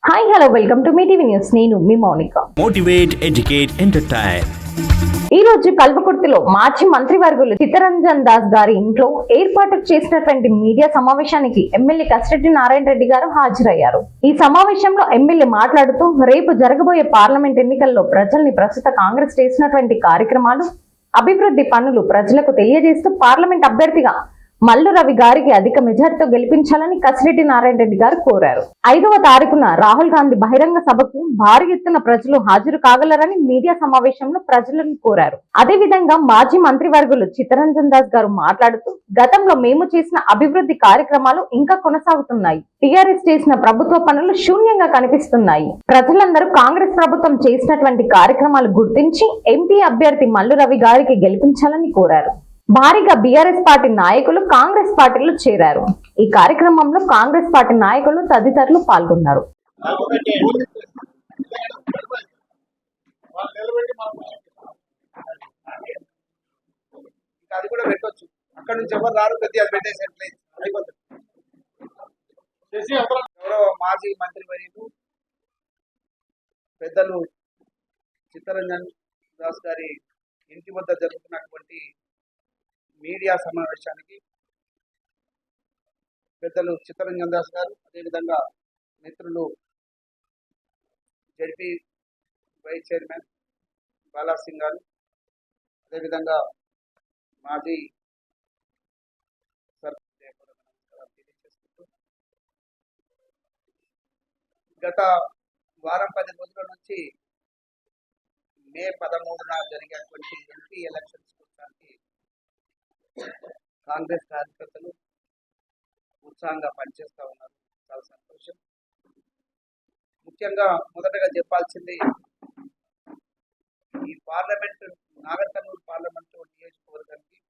Hi hello welcome to మీ TV news. నేను మీ మౌనిక. Motivate, educate, entertain. ఈ రోజు కల్వకుర్తిలో మాజీ మంత్రివర్గులు చిత్తరంజన్ దాస్ గారి ఇంట్లో ఏర్పాటు చేసినటువంటి మీడియా సమావేశానికి ఎమ్మెల్యే కసిరెడ్డి నారాయణ రెడ్డి గారు హాజరయ్యారు. ఈ సమావేశంలో ఎమ్మెల్యే మాట్లాడుతూ రేపు జరగబోయే పార్లమెంట్ ఎన్నికల్లో ప్రజల్ని ప్రస్తుత కాంగ్రెస్ చేసినటువంటి కార్యక్రమాలు, అభివృద్ధి పనులు ప్రజలకు తెలియజేస్తూ పార్లమెంట్ అభ్యర్థిగా మల్లు రవి గారికి అధిక మెజార్టీతో గెలిపించాలని కసిరెడ్డి నారాయణ రెడ్డి గారు కోరారు. 5వ తారీఖున రాహుల్ గాంధీ బహిరంగ సభకు భారీ ఎత్తున ప్రజలు హాజరు కాగలరని మీడియా సమావేశంలో ప్రజలను కోరారు. అదేవిధంగా మాజీ మంత్రివర్గులు చిత్తరంజన్ దాస్ గారు మాట్లాడుతూ గతంలో మేము చేసిన అభివృద్ధి కార్యక్రమాలు ఇంకా కొనసాగుతున్నాయి. టీఆర్ఎస్ చేసిన ప్రభుత్వ పనులు శూన్యంగా కనిపిస్తున్నాయి. ప్రజలందరూ కాంగ్రెస్ ప్రభుత్వం చేసినటువంటి కార్యక్రమాలు గుర్తించి ఎంపీ అభ్యర్థి మల్లు రవి గారికి గెలిపించాలని కోరారు. భారీగా బీఆర్ఎస్ పార్టీ నాయకులు కాంగ్రెస్ పార్టీలో చేరారు. ఈ కార్యక్రమంలో కాంగ్రెస్ పార్టీ నాయకులు తదితరులు పాల్గొన్నారు. అది కూడా పెట్టొచ్చు. అక్కడ నుంచి ఎవరు రారు, ప్రతి అది పెట్టేసేట్లే అయిపోతుంది. గౌరవ మాజీ మంత్రి వర్యులు పెద్దలు చిత్తరంజన్ దాస్ గారి ఇంటి వద్ద జరుగుతున్నటువంటి మీడియా సమావేశానికి పెద్దలు చిత్తరంజన్ దాస్ గారు, అదేవిధంగా మిత్రులు జడ్పీ వైస్ చైర్మన్ బాలాసింగ్ గారు, అదేవిధంగా మాజీ తెలియజేసుకుంటూ గత వారం 10 రోజుల నుంచి మే 13న జరిగేటువంటి ఎంపీ ఎలక్షన్స్ కోసం కాంగ్రెస్ కార్యకర్తలు ఉత్సాహంగా పనిచేస్తూ ఉన్నారు. చాలా సంతోషం. ముఖ్యంగా మొదటగా చెప్పాల్సింది, ఈ పార్లమెంట్ నాగర్కర్నూలు పార్లమెంటు నియోజకవర్గానికి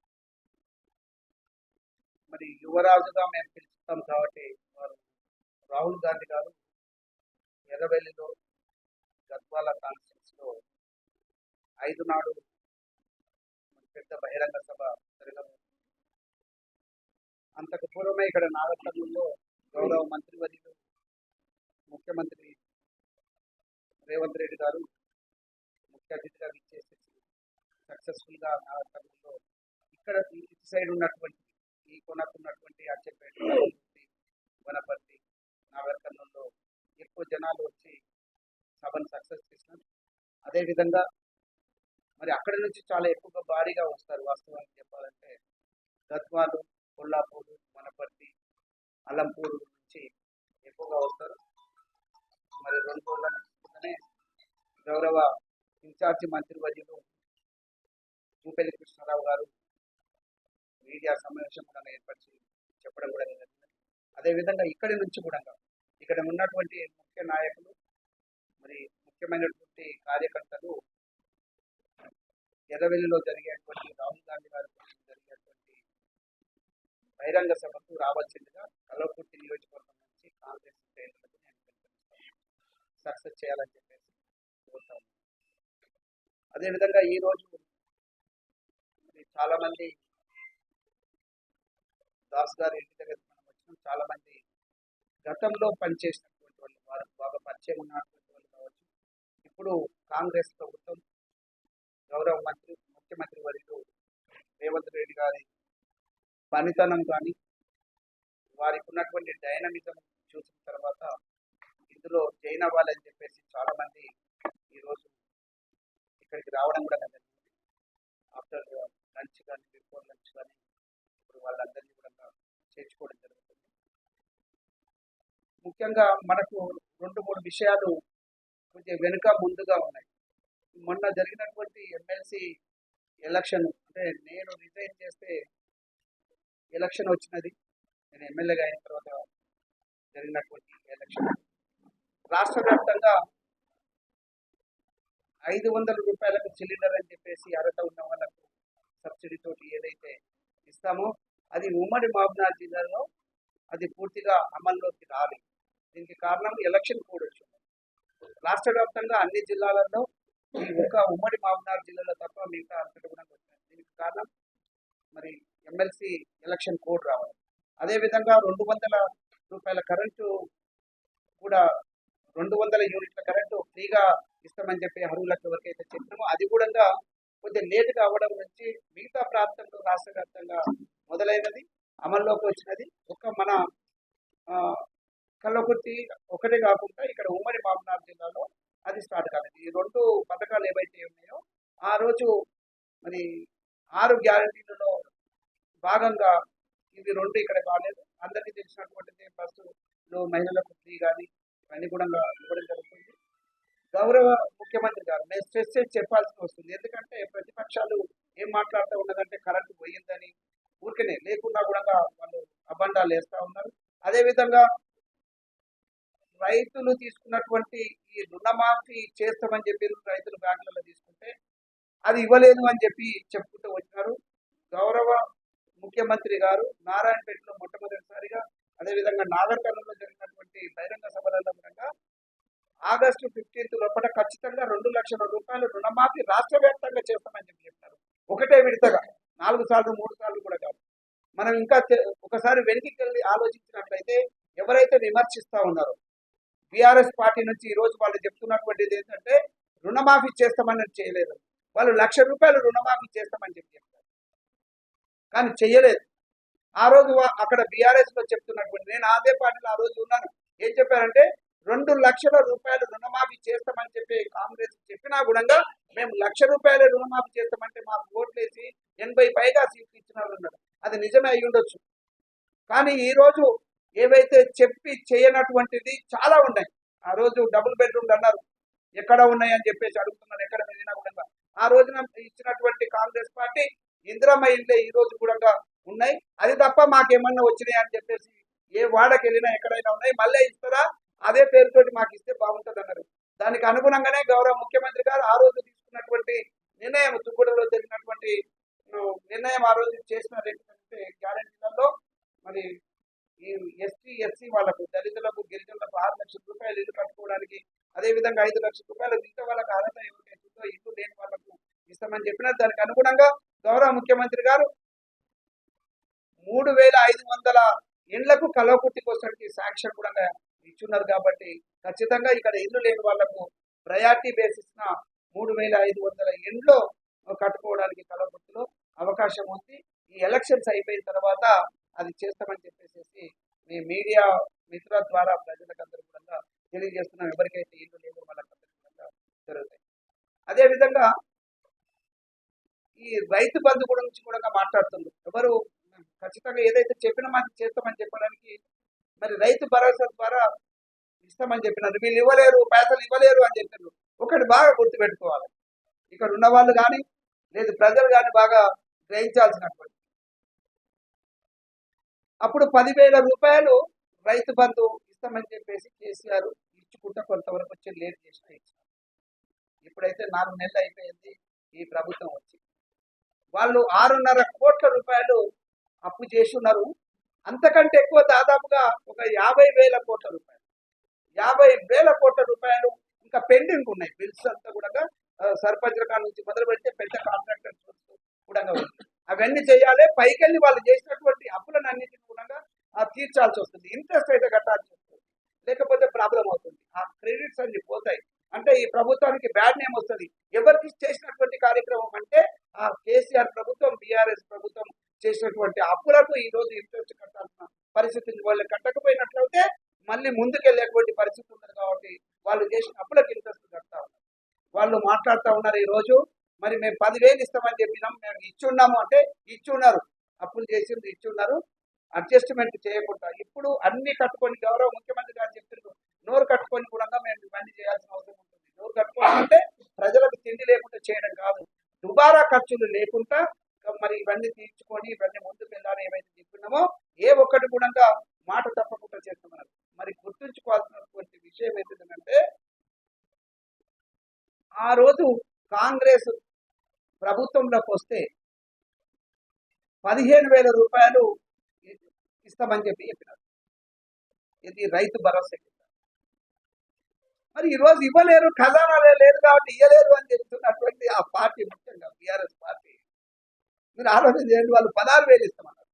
మరి యువరాజుగా మేము పిలుస్తాం కాబట్టి వారు రాహుల్ గాంధీ గారు ఎర్రవెల్లిలో గద్వాల కాన్స్టిట్యూన్సీలో 5 నాడు పెద్ద బహిరంగ సభ జరగదు. అంతకు పూర్వమే ఇక్కడ నాగర్కర్నూలులో గౌరవ మంత్రివర్యులు ముఖ్యమంత్రి రేవంత్ రెడ్డి గారు ముఖ్య అతిథిగా విచ్చేసి సక్సెస్ఫుల్గా నాగర్కర్నూలులో ఇక్కడ ఇటు సైడ్ ఉన్నటువంటి ఈ కొనకున్నటువంటి అచ్చంపేట, వనపర్తి, నాగర్కర్నూలులో ఎక్కువ జనాలు వచ్చి సభను సక్సెస్ చేసినారు. అదేవిధంగా మరి అక్కడి నుంచి చాలా ఎక్కువగా భారీగా వస్తారు. వాస్తవానికి చెప్పాలంటే గద్వాలు, కొల్లాపూరు, వనపర్తి, అలంపూరు నుంచి ఎక్కువగా వస్తారు. మరి 2 రోజుల క్రితమే గౌరవ ఇన్ఛార్జి మంత్రివర్యులు జూపల్లి కృష్ణారావు గారు మీడియా సమావేశం కూడా ఏర్పరిచి చెప్పడం కూడా జరిగింది. అదేవిధంగా ఇక్కడి నుంచి కూడా ఇక్కడ ఉన్నటువంటి ముఖ్య నాయకులు, మరి ముఖ్యమైనటువంటి కార్యకర్తలు ఎర్రవెల్లిలో జరిగేటువంటి రాహుల్ గాంధీ గారి జరిగేటువంటి బహిరంగ సభకు రావాల్సిందిగా కల్వకుర్తి నియోజకవర్గం నుంచి కాంగ్రెస్ శ్రేణులకు నేను సక్సెస్ చేయాలని చెప్పేసి కోరుతాను. అదేవిధంగా ఈరోజు చాలా మంది దాస్ గారి ఇంటి దగ్గర మనం వచ్చిన చాలా మంది గతంలో పనిచేసినటువంటి వాళ్ళు, వారికి బాగా పరిచయం ఉన్నటువంటి వాళ్ళు కావచ్చు. ఇప్పుడు కాంగ్రెస్ ప్రభుత్వం గౌరవ ముఖ్యమంత్రి వర్యులు రేవంత్ రెడ్డి గారి పనితనం కానీ వారికి ఉన్నటువంటి డైనమిజం చూసిన తర్వాత ఇందులో జైన్ అవ్వాలని చెప్పేసి చాలా మంది ఈరోజు ఇక్కడికి రావడం కూడా జరిగింది. ఆఫ్టర్ లంచ్ కానీ బిఫోర్ లంచ్ కానీ ఇప్పుడు వాళ్ళందరినీ కూడా చేర్చుకోవడం జరుగుతుంది. ముఖ్యంగా మనకు 2-3 విషయాలు కొంచెం వెనుక ముందుగా ఉన్నాయి. మొన్న జరిగినటువంటి ఎమ్మెల్సీ ఎలక్షన్, అంటే నేను రిజైన్ చేస్తే ఎలక్షన్ వచ్చినది, నేను ఎమ్మెల్యేగా అయిన తర్వాత జరిగినటువంటి ఎలక్షన్, రాష్ట్ర వ్యాప్తంగా 500 రూపాయలకు సిలిండర్ అని చెప్పేసి అర్హత ఉన్న వాళ్ళకు సబ్సిడీతోటి ఏదైతే ఇస్తామో అది ఉమ్మడి మహబూబ్నగర్ జిల్లాలో అది పూర్తిగా అమల్లోకి రాలి. దీనికి కారణం ఎలక్షన్ కోడ్ వచ్చింది. రాష్ట్ర వ్యాప్తంగా అన్ని జిల్లాలలో ఈ ఒక్క ఉమ్మడి మహబూబ్నగర్ జిల్లాలో తప్ప మిగతా అంతటా కూడా వచ్చింది. దీనికి కారణం మరి ఎమ్మెల్సీ ఎలక్షన్ కోడ్ రావాలి. అదేవిధంగా 200 రూపాయల కరెంటు కూడా 200 యూనిట్ల కరెంటు ఫ్రీగా ఇస్తామని చెప్పి అర్హులకు ఎవరికైతే చెప్పినామో అది కూడా కొంచెం లేటుగా అవ్వడం నుంచి మిగతా ప్రాంతంలో రాష్ట్ర వ్యాప్తంగా మొదలైనది అమల్లోకి వచ్చినది. మన ఆ, కల్లకుర్తి ఒకటే కాకుండా ఇక్కడ ఉమ్మడి మహబూబ్నగర్ జిల్లాలో అది స్టార్ట్ కాలేదు. ఈ 2 పథకాలు ఏవైతే ఉన్నాయో ఆ రోజు మరి 6 గ్యారంటీలలో భాగంగా ఇవి 2 ఇక్కడ కాలేదు. అందరికీ తెలిసినటువంటిది బస్సులో మహిళలకు ఫ్రీ కానీ ఇవన్నీ కూడా ఇవ్వడం జరుగుతుంది. గౌరవ ముఖ్యమంత్రి గారు నేను స్ట్రెస్ చేసి చెప్పాల్సి వస్తుంది. ఎందుకంటే ప్రతిపక్షాలు ఏం మాట్లాడుతూ ఉన్నదంటే కరెంటు పోయిందని ఊరికనే లేకుండా కూడా వాళ్ళు అబండాలు వేస్తూ ఉన్నారు. అదేవిధంగా రైతులు తీసుకున్నటువంటి ఈ రుణమాఫీ చేస్తామని చెప్పి రైతులు బ్యాంకులలో తీసుకుంటే అది ఇవ్వలేదు అని చెప్పి చెప్పుకుంటూ వచ్చినారు. గౌరవ ముఖ్యమంత్రి గారు నారాయణపేటలో మొట్టమొదటిసారిగా, అదేవిధంగా నాగర్కర్నూలులో జరిగినటువంటి బహిరంగ సభలలో కూడా ఆగస్టు 15 లోపల ఖచ్చితంగా 2 లక్షల రూపాయలు రుణమాఫీ రాష్ట్ర వ్యాప్తంగా చేస్తామని చెప్పి చెప్తారు. ఒకటే విడతగా 4 సార్లు 3 సార్లు కూడా కాదు. మనం ఇంకా ఒకసారి వెనక్కి వెళ్ళి ఆలోచించినట్లయితే ఎవరైతే విమర్శిస్తా ఉన్నారో బీఆర్ఎస్ పార్టీ నుంచి ఈ రోజు వాళ్ళు చెప్తున్నటువంటిది ఏంటంటే రుణమాఫీ చేస్తామని చేయలేదు. వాళ్ళు 1 లక్ష రూపాయలు రుణమాఫీ చేస్తామని చెప్పి చెప్తారు, కానీ చెయ్యలేదు. ఆ రోజు అక్కడ బీఆర్ఎస్ లో చెప్తున్నటువంటి, నేను అదే పార్టీలో ఆ రోజు ఉన్నాను, ఏం చెప్పారంటే 2 లక్షల రూపాయలు రుణమాఫీ చేస్తామని చెప్పి కాంగ్రెస్ చెప్పినా కూడా మేము 1 లక్ష రూపాయల రుణమాఫీ చేస్తామంటే మాకు ఓట్లేసి 80 పైగా సీట్లు ఇచ్చిన వాళ్ళు ఉన్నారు. అది నిజమే అయి ఉండొచ్చు, కానీ ఈ రోజు ఏవైతే చెప్పి చేయనటువంటిది చాలా ఉన్నాయి. ఆ రోజు డబుల్ బెడ్రూమ్లు అన్నారు, ఎక్కడ ఉన్నాయని చెప్పేసి అడుగుతున్నారు. ఎక్కడ వెళ్ళినా కూడా ఆ రోజున ఇచ్చినటువంటి కాంగ్రెస్ పార్టీ ఇందిరమ్మ ఇళ్ళే ఈ రోజు కూడా ఉన్నాయి. అది తప్ప మాకేమన్నా వచ్చినాయి అని చెప్పేసి ఏ వాడకి వెళ్ళినా ఎక్కడైనా ఉన్నాయి, మళ్ళీ ఇస్తారా అదే పేరుతోటి మాకు ఇస్తే బాగుంటుంది అన్నారు. దానికి అనుగుణంగానే గౌరవ ముఖ్యమంత్రి గారు ఆ రోజు తీసుకున్నటువంటి నిర్ణయం, తుక్కుడులో జరిగినటువంటి నిర్ణయం ఆ రోజు చేసిన 2 గ్యారెంటీలలో మరి ఈ ఎస్టీ ఎస్సీ వాళ్ళకు, దళితులకు, గిరిజనులకు 6 లక్షల రూపాయలు ఇల్లు కట్టుకోవడానికి, అదేవిధంగా 5 లక్షల రూపాయలు మిగతా వాళ్ళకి అర్హత ఎవరికైతుందో ఇల్లు లేని వాళ్ళకు ఇస్తామని చెప్పినారు. దానికి అనుగుణంగా గౌరవ ముఖ్యమంత్రి గారు 3500 ఇండ్లకు కలవకుర్తికి వచ్చడానికి శాంక్షన్ కూడా ఇచ్చున్నారు. కాబట్టి ఖచ్చితంగా ఇక్కడ ఇల్లు లేని వాళ్లకు ప్రయారిటీ బేసిస్ 3500 ఇండ్లు కట్టుకోవడానికి కలవకుర్తిలో అవకాశం ఉంది. ఈ ఎలక్షన్స్ అయిపోయిన తర్వాత అది చేస్తామని చెప్పేసి మీ మీడియా మిత్రుల ద్వారా ప్రజలకందరూ కూడా తెలియజేస్తున్నాం. ఎవరికైతే ఇల్లు లేదో వాళ్ళకందరూ కూడా జరుగుతాయి. అదేవిధంగా ఈ రైతు బంధు గురించి కూడా మాట్లాడుతున్నారు. ఎవరు ఖచ్చితంగా ఏదైతే చెప్పినా మాకు చేస్తామని చెప్పడానికి మరి రైతు భరోసా ద్వారా ఇస్తామని చెప్పినారు. వీళ్ళు ఇవ్వలేరు, పైసలు ఇవ్వలేరు అని చెప్పినారు. ఒకటి బాగా గుర్తుపెట్టుకోవాలి, ఇక్కడ ఉన్న వాళ్ళు కానీ లేదు ప్రజలు కానీ బాగా గ్రహించాల్సినటువంటి, అప్పుడు 10,000 రూపాయలు రైతు బంధు ఇస్తామని చెప్పేసి కేసీఆర్ ఇచ్చుకుంటా కొంతవరకు వచ్చి లేట్ చేసినా ఇచ్చారు. ఇప్పుడైతే 4 నెలలు అయిపోయింది ఈ ప్రభుత్వం వచ్చి, వాళ్ళు 6.5 కోట్ల రూపాయలు అప్పు చేసి ఉన్నారు. అంతకంటే ఎక్కువ దాదాపుగా ఒక 50,000 కోట్ల రూపాయలు, 50,000 కోట్ల రూపాయలు ఇంకా పెండింగ్ ఉన్నాయి. బిల్స్ అంతా కూడా సర్పంచ్ రకాల నుంచి మొదలు పెడితే పెద్ద కాంట్రాక్టర్స్ కూడా ఉంది. అవన్నీ చేయాలి. పైకెళ్ళి వాళ్ళు చేసినటువంటి అప్పులను అన్నింటినీ కూడా తీర్చాల్సి వస్తుంది. ఇంట్రెస్ట్ అయితే కట్టాల్సి వస్తుంది, లేకపోతే ప్రాబ్లం అవుతుంది. ఆ క్రెడిట్స్ అన్ని పోతాయి. అంటే ఈ ప్రభుత్వానికి బ్యాడ్ నేమ్ వస్తుంది. ఎవరికి చేసినటువంటి కార్యక్రమం అంటే ఆ కేసీఆర్ ప్రభుత్వం, బీఆర్ఎస్ ప్రభుత్వం చేసినటువంటి అప్పులకు ఈ రోజు ఇంట్రెస్ట్ కట్టాల్సిన పరిస్థితి, వాళ్ళు కట్టకపోయినట్లయితే మళ్ళీ ముందుకెళ్ళేటువంటి పరిస్థితి ఉంటుంది. కాబట్టి వాళ్ళు చేసిన అప్పులకు ఇంట్రెస్ట్ కడతా ఉన్నారు. వాళ్ళు మాట్లాడుతూ ఉన్నారు ఈ రోజు, మరి మేము 10,000 ఇస్తామని చెప్పినాం, మేము ఇచ్చున్నాము అంటే ఇచ్చున్నారు, అప్పులు చేసింది ఇచ్చున్నారు, అడ్జస్ట్మెంట్ చేయకుండా ఇప్పుడు అన్ని కట్టుకొని గౌరవ ముఖ్యమంత్రి గారు చెప్తున్నారు, నోరు కట్టుకొని కూడా మేము ఇవన్నీ చేయాల్సిన అవసరం ఉంటుంది. నోరు కట్టుకోవడం అంటే ప్రజలకు తిండి లేకుండా చేయడం కాదు, దుబారా ఖర్చులు లేకుండా మరి ఇవన్నీ తీర్చుకొని ఇవన్నీ ముందుకు వెళ్ళాలని ఏవైతే చెప్తున్నామో ఏ ఒక్కటి కూడా మాట తప్పకుండా చేస్తున్నారు. మరి గుర్తుంచుకోవాల్సినటువంటి విషయం ఏంటంటే ఆ రోజు కాంగ్రెస్ ప్రభుత్వంలోకి వస్తే 15,000 రూపాయలు ఇస్తామని చెప్పినారు. ఇది రైతు భరోసా. మరి ఈరోజు ఇవ్వలేరు, ఖజానా లేదు కాబట్టి ఇవ్వలేరు అని చెప్తున్నటువంటి ఆ పార్టీ, ముఖ్యంగా బీఆర్ఎస్ పార్టీ, మీరు ఆలోచన చేయండి. వాళ్ళు 16,000 ఇస్తామన్నారు.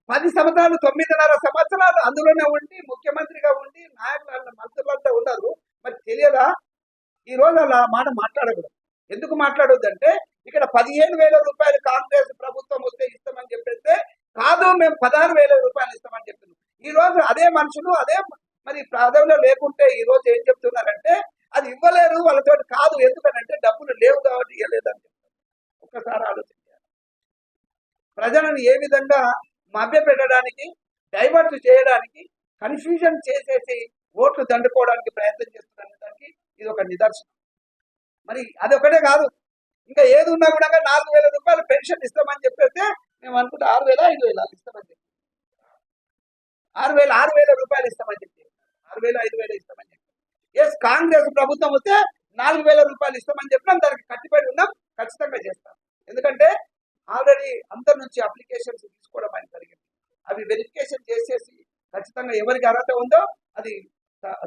10 సంవత్సరాలు 9.5 సంవత్సరాలు అందులోనే ఉండి ముఖ్యమంత్రిగా ఉండి నాయకులు మంత్రులంతా ఉన్నారు. మరి తెలియదా? ఈ రోజు అలా మాట మాట్లాడకూడదు. ఎందుకు మాట్లాడొద్దంటే ఇక్కడ 15,000 రూపాయలు కాంగ్రెస్ ప్రభుత్వం వస్తే ఇస్తామని చెప్పేస్తే కాదు, మేము 16,000 రూపాయలు ఇస్తామని చెప్తున్నాం. ఈ రోజు అదే మనుషులు అదే మరి పదవిలో లేకుంటే ఈ రోజు ఏం చెప్తున్నారంటే అది ఇవ్వలేరు వాళ్ళతో కాదు, ఎందుకనంటే డబ్బులు లేవు కాబట్టి ఇవ్వలేదని చెప్తారు. ఒక్కసారి ఆలోచించారు. ప్రజలను ఏ విధంగా మభ్య పెట్టడానికి, డైవర్ట్ చేయడానికి, కన్ఫ్యూజన్ చేసేసి ఓట్లు దండుకోవడానికి ప్రయత్నం చేస్తున్న దానికి ఇది ఒక నిదర్శనం. మరి అదొకటే కాదు, ఇంకా ఏది ఉన్నా కూడా 4,000 రూపాయలు పెన్షన్ ఇస్తామని చెప్పేస్తే మేము అనుకుంటే 6,000 5,000 ఇస్తామని చెప్పి 6,000 రూపాయలు ఇస్తామని చెప్పి 6,000 5,000 ఇస్తామని చెప్పి ఎస్ కాంగ్రెస్ ప్రభుత్వం వస్తే 4,000 రూపాయలు ఇస్తామని చెప్పినాం. దానికి కట్టుబడి ఉన్నాం, ఖచ్చితంగా చేస్తాం. ఎందుకంటే ఆల్రెడీ అందరి నుంచి అప్లికేషన్స్ తీసుకోవడం అని జరిగింది. అవి వెరిఫికేషన్ చేసేసి ఖచ్చితంగా ఎవరికి అర్హత ఉందో అది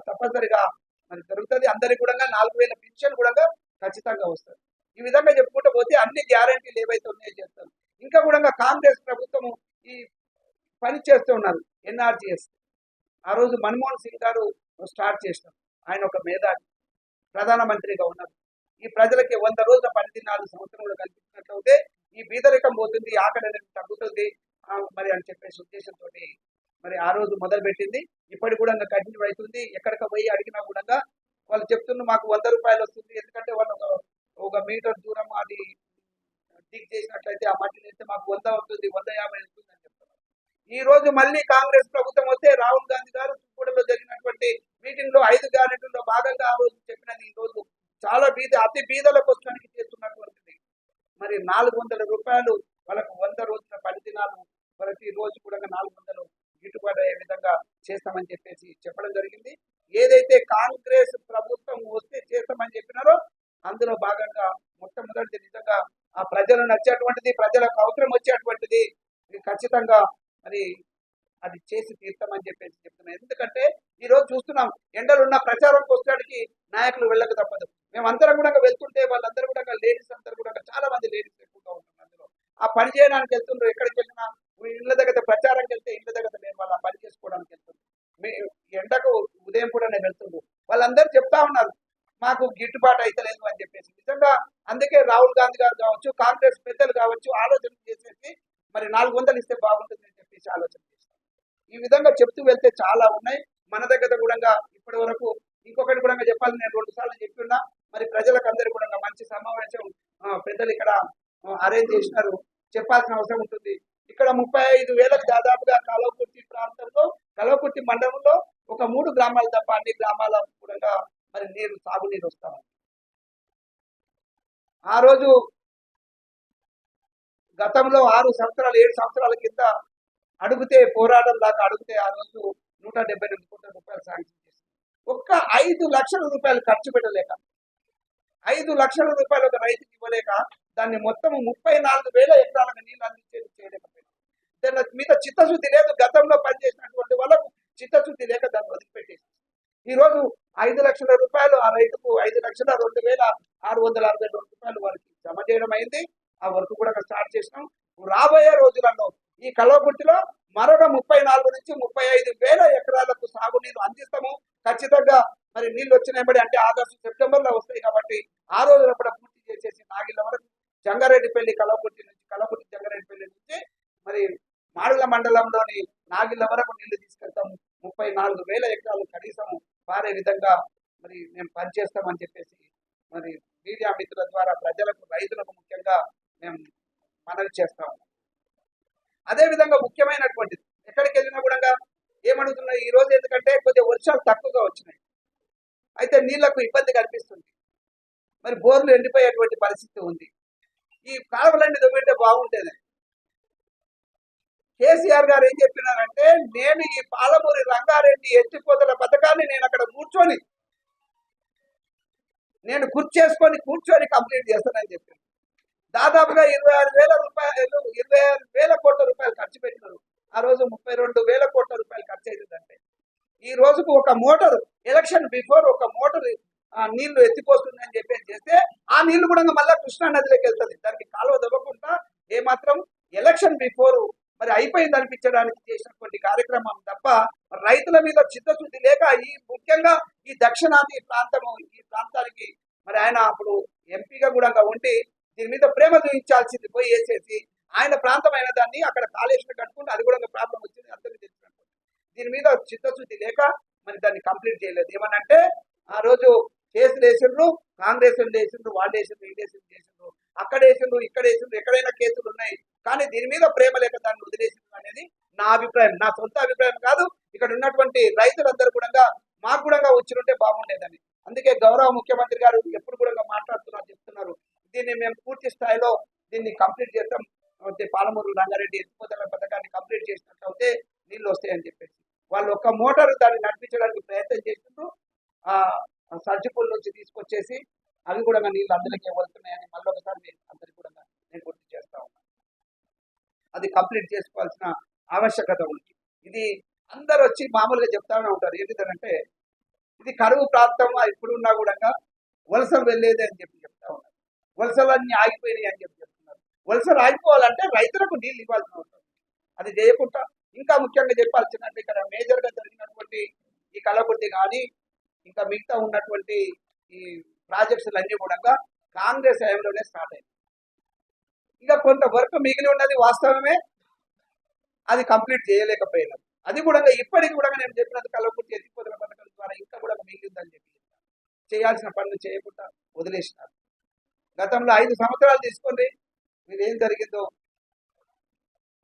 తప్పనిసరిగా మరి జరుగుతుంది. అందరికి కూడా 4,000 పెన్షన్ కూడా ఖచ్చితంగా వస్తుంది. ఈ విధంగా చెప్పుకుంటూ పోతే అన్ని గ్యారంటీలు ఏవైతే ఉన్నాయో చేస్తారు. ఇంకా కూడా కాంగ్రెస్ ప్రభుత్వము ఈ పని చేస్తూ ఉన్నారు. ఎన్ఆర్జీఎస్ ఆ రోజు మన్మోహన్ సింగ్ గారు స్టార్ట్ చేసినారు. ఆయన ఒక మేధావి ప్రధానమంత్రిగా ఉన్నారు. ఈ ప్రజలకి 100 రోజుల పని 4 సంవత్సరంలో కల్పించినట్లయితే ఈ బీదరికం పోతుంది, ఆకలి అనేది తగ్గుతుంది మరి అని చెప్పేసి ఉద్దేశంతో మరి ఆ రోజు మొదలుపెట్టింది. ఇప్పటికి కూడా కంటిన్యూ అవుతుంది. ఎక్కడికి పోయి అడిగినా కూడా వాళ్ళు చెప్తున్నారు మాకు 100 రూపాయలు వస్తుంది. ఎందుకంటే వాళ్ళు ఒక మీటర్ దూరం అది డిగ్ చేసినట్లయితే ఆ మట్టి వేస్తే మాకు 100 అవుతుంది, 150 వస్తుంది అని చెప్తున్నారు. ఈ రోజు మళ్ళీ కాంగ్రెస్ ప్రభుత్వం వస్తే రాహుల్ గాంధీ గారు తుక్కుడలో జరిగినటువంటి మీటింగ్ లో 5 గ్యారెంటీల్లో భాగంగా ఆ రోజు చెప్పినది ఈ రోజు చాలా అతి బీదల కోసానికి చేస్తున్నటువంటిది. మరి 400 రూపాయలు వాళ్ళకు 100 రోజుల 10 దినాలు ప్రతి రోజు కూడా 400 గిట్టుబాటు అయ్యే విధంగా చేస్తామని చెప్పేసి చెప్పడం జరిగింది. ఏదైతే కాంగ్రెస్ ప్రభుత్వం వస్తే చేస్తామని చెప్పినారో అందులో భాగంగా మొట్టమొదటి నిజంగా ఆ ప్రజలు నచ్చేటువంటిది, ప్రజలకు అవసరం వచ్చేటువంటిది ఖచ్చితంగా మరి అది చేసి తీర్థమని చెప్పేసి చెప్తున్నాం. ఎందుకంటే ఈ రోజు చూస్తున్నాం ఎండలున్న ప్రచారంకి వచ్చడానికి నాయకులు వెళ్ళక తప్పదు. మేమందరం కూడా వెళ్తుంటే వాళ్ళందరూ కూడా లేడీస్ అందరూ కూడా చాలా మంది లేడీస్ ఎక్కువగా ఉంటున్నారు. అందులో ఆ పని చేయడానికి వెళ్తుండ్రు. ఎక్కడికి వెళ్ళినా ఇళ్ళ దగ్గర ప్రచారంకి వెళ్తే ఇళ్ళ దగ్గర నేను వాళ్ళ పని చేసుకోవడానికి వెళ్తుండ్రు. ఎండకు ఉదయం కూడా నేను వెళ్తుండ్రు. వాళ్ళందరూ చెప్తా ఉన్నారు మాకు గిట్టుబాటు అయితలేదు అని చెప్పేసి. నిజంగా అందుకే రాహుల్ గాంధీ గారు కావచ్చు, కాంగ్రెస్ పెద్దలు కావచ్చు ఆలోచన చేసేసి మరి 400 ఇస్తే బాగుంటుంది అని చెప్పేసి ఆలోచన చేస్తారు. ఈ విధంగా చెప్తూ వెళ్తే చాలా ఉన్నాయి. మన దగ్గర కూడా ఇప్పటి వరకు ఇంకొకటి కూడా చెప్పాలి, నేను 2 సార్లు చెప్తున్నా. మరి ప్రజలకు అందరూ కూడా మంచి సమావేశం పెద్దలు ఇక్కడ అరేంజ్ చేసినారు, చెప్పాల్సిన అవసరం ఉంటుంది. ఇక్కడ 35,000 దాదాపుగా కలవకుర్తి ప్రాంతంలో, కలవకుర్తి మండలంలో ఒక 3 గ్రామాలు తప్ప అన్ని గ్రామాల కూడా మరి సాగునీరు వస్తాము. ఆ రోజు గతంలో 6 సంవత్సరాలు 7 సంవత్సరాల కింద అడిగితే పోరాటం దాకా అడిగితే ఆ రోజు 172 కోట్ల రూపాయలు శాంక్షన్ చేసింది. ఒక్క 5 లక్షల రూపాయలు ఖర్చు పెట్టలేక, 5 లక్షల రూపాయలు ఒక రైతుకి ఇవ్వలేక దాన్ని మొత్తం 34,000 ఎకరాలకు నీళ్ళు అందించేది చేయలేకపోయింది. దాని మీద చిత్తశుద్ధి లేదు. గతంలో పనిచేసినటువంటి వాళ్ళకు చిత్తశుద్ధి లేక దాన్ని వదిలిపెట్టేసి ఈ రోజు 5 లక్షల రూపాయలు ఆ రైతుకు 5,02,662 రూపాయలు వారికి జమ చేయడం అయింది. ఆ వర్క్ కూడా స్టార్ట్ చేసినాం. రాబోయే రోజులలో ఈ కల్వకుర్తిలో మరొక 34 నుంచి 35,000 ఎకరాలకు సాగునీరు అందిస్తాము. ఖచ్చితంగా మరి నీళ్ళు వచ్చినాయి అంటే ఆగస్టు సెప్టెంబర్లో వస్తాయి కాబట్టి ఆ రోజున కూడా పూర్తి చేసేసి నాగిళ్ళ వరకు జంగారెడ్డిపల్లి కల్వకుర్తి జంగారెడ్డిపల్లి నుంచి మరి మాడుల మండలంలోని నాగిళ్ళ వరకు నీళ్లు తీసుకెళ్తాము. 34,000 ఎకరాలు కనీసం పారే విధంగా మరి మేము పనిచేస్తామని చెప్పేసి మరి మీడియా మిత్రుల ద్వారా ప్రజలకు, రైతులకు ముఖ్యంగా మేము మనవి చేస్తాము. అదేవిధంగా ముఖ్యమైనటువంటిది ఎక్కడికి వెళ్ళినా కూడా ఏమడుగుతున్నాయి ఈ రోజు, ఎందుకంటే కొద్దిగా వర్షాలు తక్కువగా వచ్చినాయి, అయితే నీళ్లకు ఇబ్బంది కనిపిస్తుంది. మరి బోర్లు ఎండిపోయేటువంటి పరిస్థితి ఉంది. ఈ కాలువలన్నీ దొంగంటే బాగుంటేనే. కేసీఆర్ గారు ఏం చెప్పినారంటే నేను ఈ పాలమూరి రంగారెడ్డి ఎత్తిపోతల పథకాన్ని నేను అక్కడ కూర్చొని కూర్చొని కంప్లీట్ చేస్తానని చెప్పాను. దాదాపుగా 26,000 కోట్ల రూపాయలు ఖర్చు పెట్టినారు. ఆ రోజు 32,000 కోట్ల రూపాయలు ఖర్చు అవుతుందంటే ఈ రోజుకు ఒక మోటార్ ఎలక్షన్ బిఫోర్ ఒక మోటార్ నీళ్లు ఎత్తిపోస్తుంది అని చెప్పేసి చేస్తే ఆ నీళ్లు కూడా మళ్ళీ కృష్ణా నదిలోకి వెళ్తుంది. దానికి కాలువ దవ్వకుండా ఏమాత్రం ఎలక్షన్ బిఫోర్ మరి అయిపోయింది అనిపించడానికి చేసినటువంటి కార్యక్రమం తప్ప రైతుల మీద చిత్తశుద్ధి లేక ఈ ముఖ్యంగా ఈ దక్షిణాది ప్రాంతము ఈ ప్రాంతానికి మరి ఆయన అప్పుడు ఎంపీగా కూడా ఉండి దీని మీద ప్రేమ చూపించాల్సింది పోయి వేసేసి ఆయన ప్రాంతమైన దాన్ని అక్కడ కాళేశ్వరం కట్టుకుంటే అది కూడా ప్రాబ్లం వచ్చింది అందరికీ తెలిసినట్టు. దీని మీద చిత్తశుద్ధి లేక మరి దాన్ని కంప్లీట్ చేయలేదు. ఏమనంటే ఆ రోజు కేసులు వేసిండ్రు, కాంగ్రెస్ వేసిండ్రు, వాళ్ళు వేసిండ్రు, వీళ్ళు వేసిండ్రు, అక్కడ వేసిండ్రు, ఇక్కడ వేసిండ్రు, ఎక్కడైనా కేసులు ఉన్నాయి. కానీ దీని మీద ప్రేమ లేక దాన్ని వదిలేసిండ్రు అనేది నా అభిప్రాయం, నా సొంత అభిప్రాయం కాదు. ఇక్కడ ఉన్నటువంటి రైతులందరూ కూడా మాకు కూడా వచ్చినుంటే బాగుండేదని. అందుకే గౌరవ ముఖ్యమంత్రి గారు ఎప్పుడు కూడా మాట్లాడుతున్నారు, చెప్తున్నారు దీన్ని మేము పూర్తి స్థాయిలో దీన్ని కంప్లీట్ చేస్తాం. పాలమూరు రంగారెడ్డి ఎత్తిపోతల పథకాన్ని కంప్లీట్ చేసినట్టు అయితే నీళ్ళు వస్తాయని చెప్పేసి వాళ్ళు ఒక మోటార్ దాన్ని నడిపించడానికి ప్రయత్నం చేస్తుండ్రు. సర్జిపూల్ నుంచి తీసుకొచ్చేసి అవి కూడా నీళ్ళు అందులోకి వెళ్తున్నాయని మళ్ళీ ఒకసారి అందరికీ కూడా నేను గుర్తు చేస్తా ఉన్నాను. అది కంప్లీట్ చేసుకోవాల్సిన ఆవశ్యకత ఉంది. ఇది అందరు వచ్చి మామూలుగా చెప్తానే ఉంటారు. ఏంటిదంటే ఇది కరువు ప్రాంతం, ఇప్పుడున్నా కూడా వలసలు వెళ్ళేది అని చెప్పి చెప్తా ఉన్నారు. వలసలన్నీ ఆగిపోయినాయి అని చెప్పి చెప్తున్నారు. వలసలు ఆగిపోవాలంటే రైతులకు నీళ్ళు ఇవ్వాల్సిన అవసరం. అది చేయకుండా ఇంకా ముఖ్యంగా చెప్పాల్సిందంటే ఇక్కడ మేజర్గా జరిగినటువంటి ఈ కలబుర్తి కానీ ఇంకా మిగతా ఉన్నటువంటి ఈ ప్రాజెక్ట్స్ అన్నీ కూడా కాంగ్రెస్ హయాంలోనే స్టార్ట్ అయింది. ఇక కొంత వర్క్ మిగిలి ఉన్నది వాస్తవమే, అది కంప్లీట్ చేయలేకపోయినది. అది కూడా ఇప్పటికి కూడా నేను చెప్పినది కలబుర్తి ఎత్తిపోతల పథకం ద్వారా ఇంకా కూడా మిగిలిందని చెప్పి చేయాల్సిన పనులు చేయకుండా వదిలేసినారు. గతంలో 5 సంవత్సరాలు తీసుకోండి, మీరు ఏం జరిగిందో.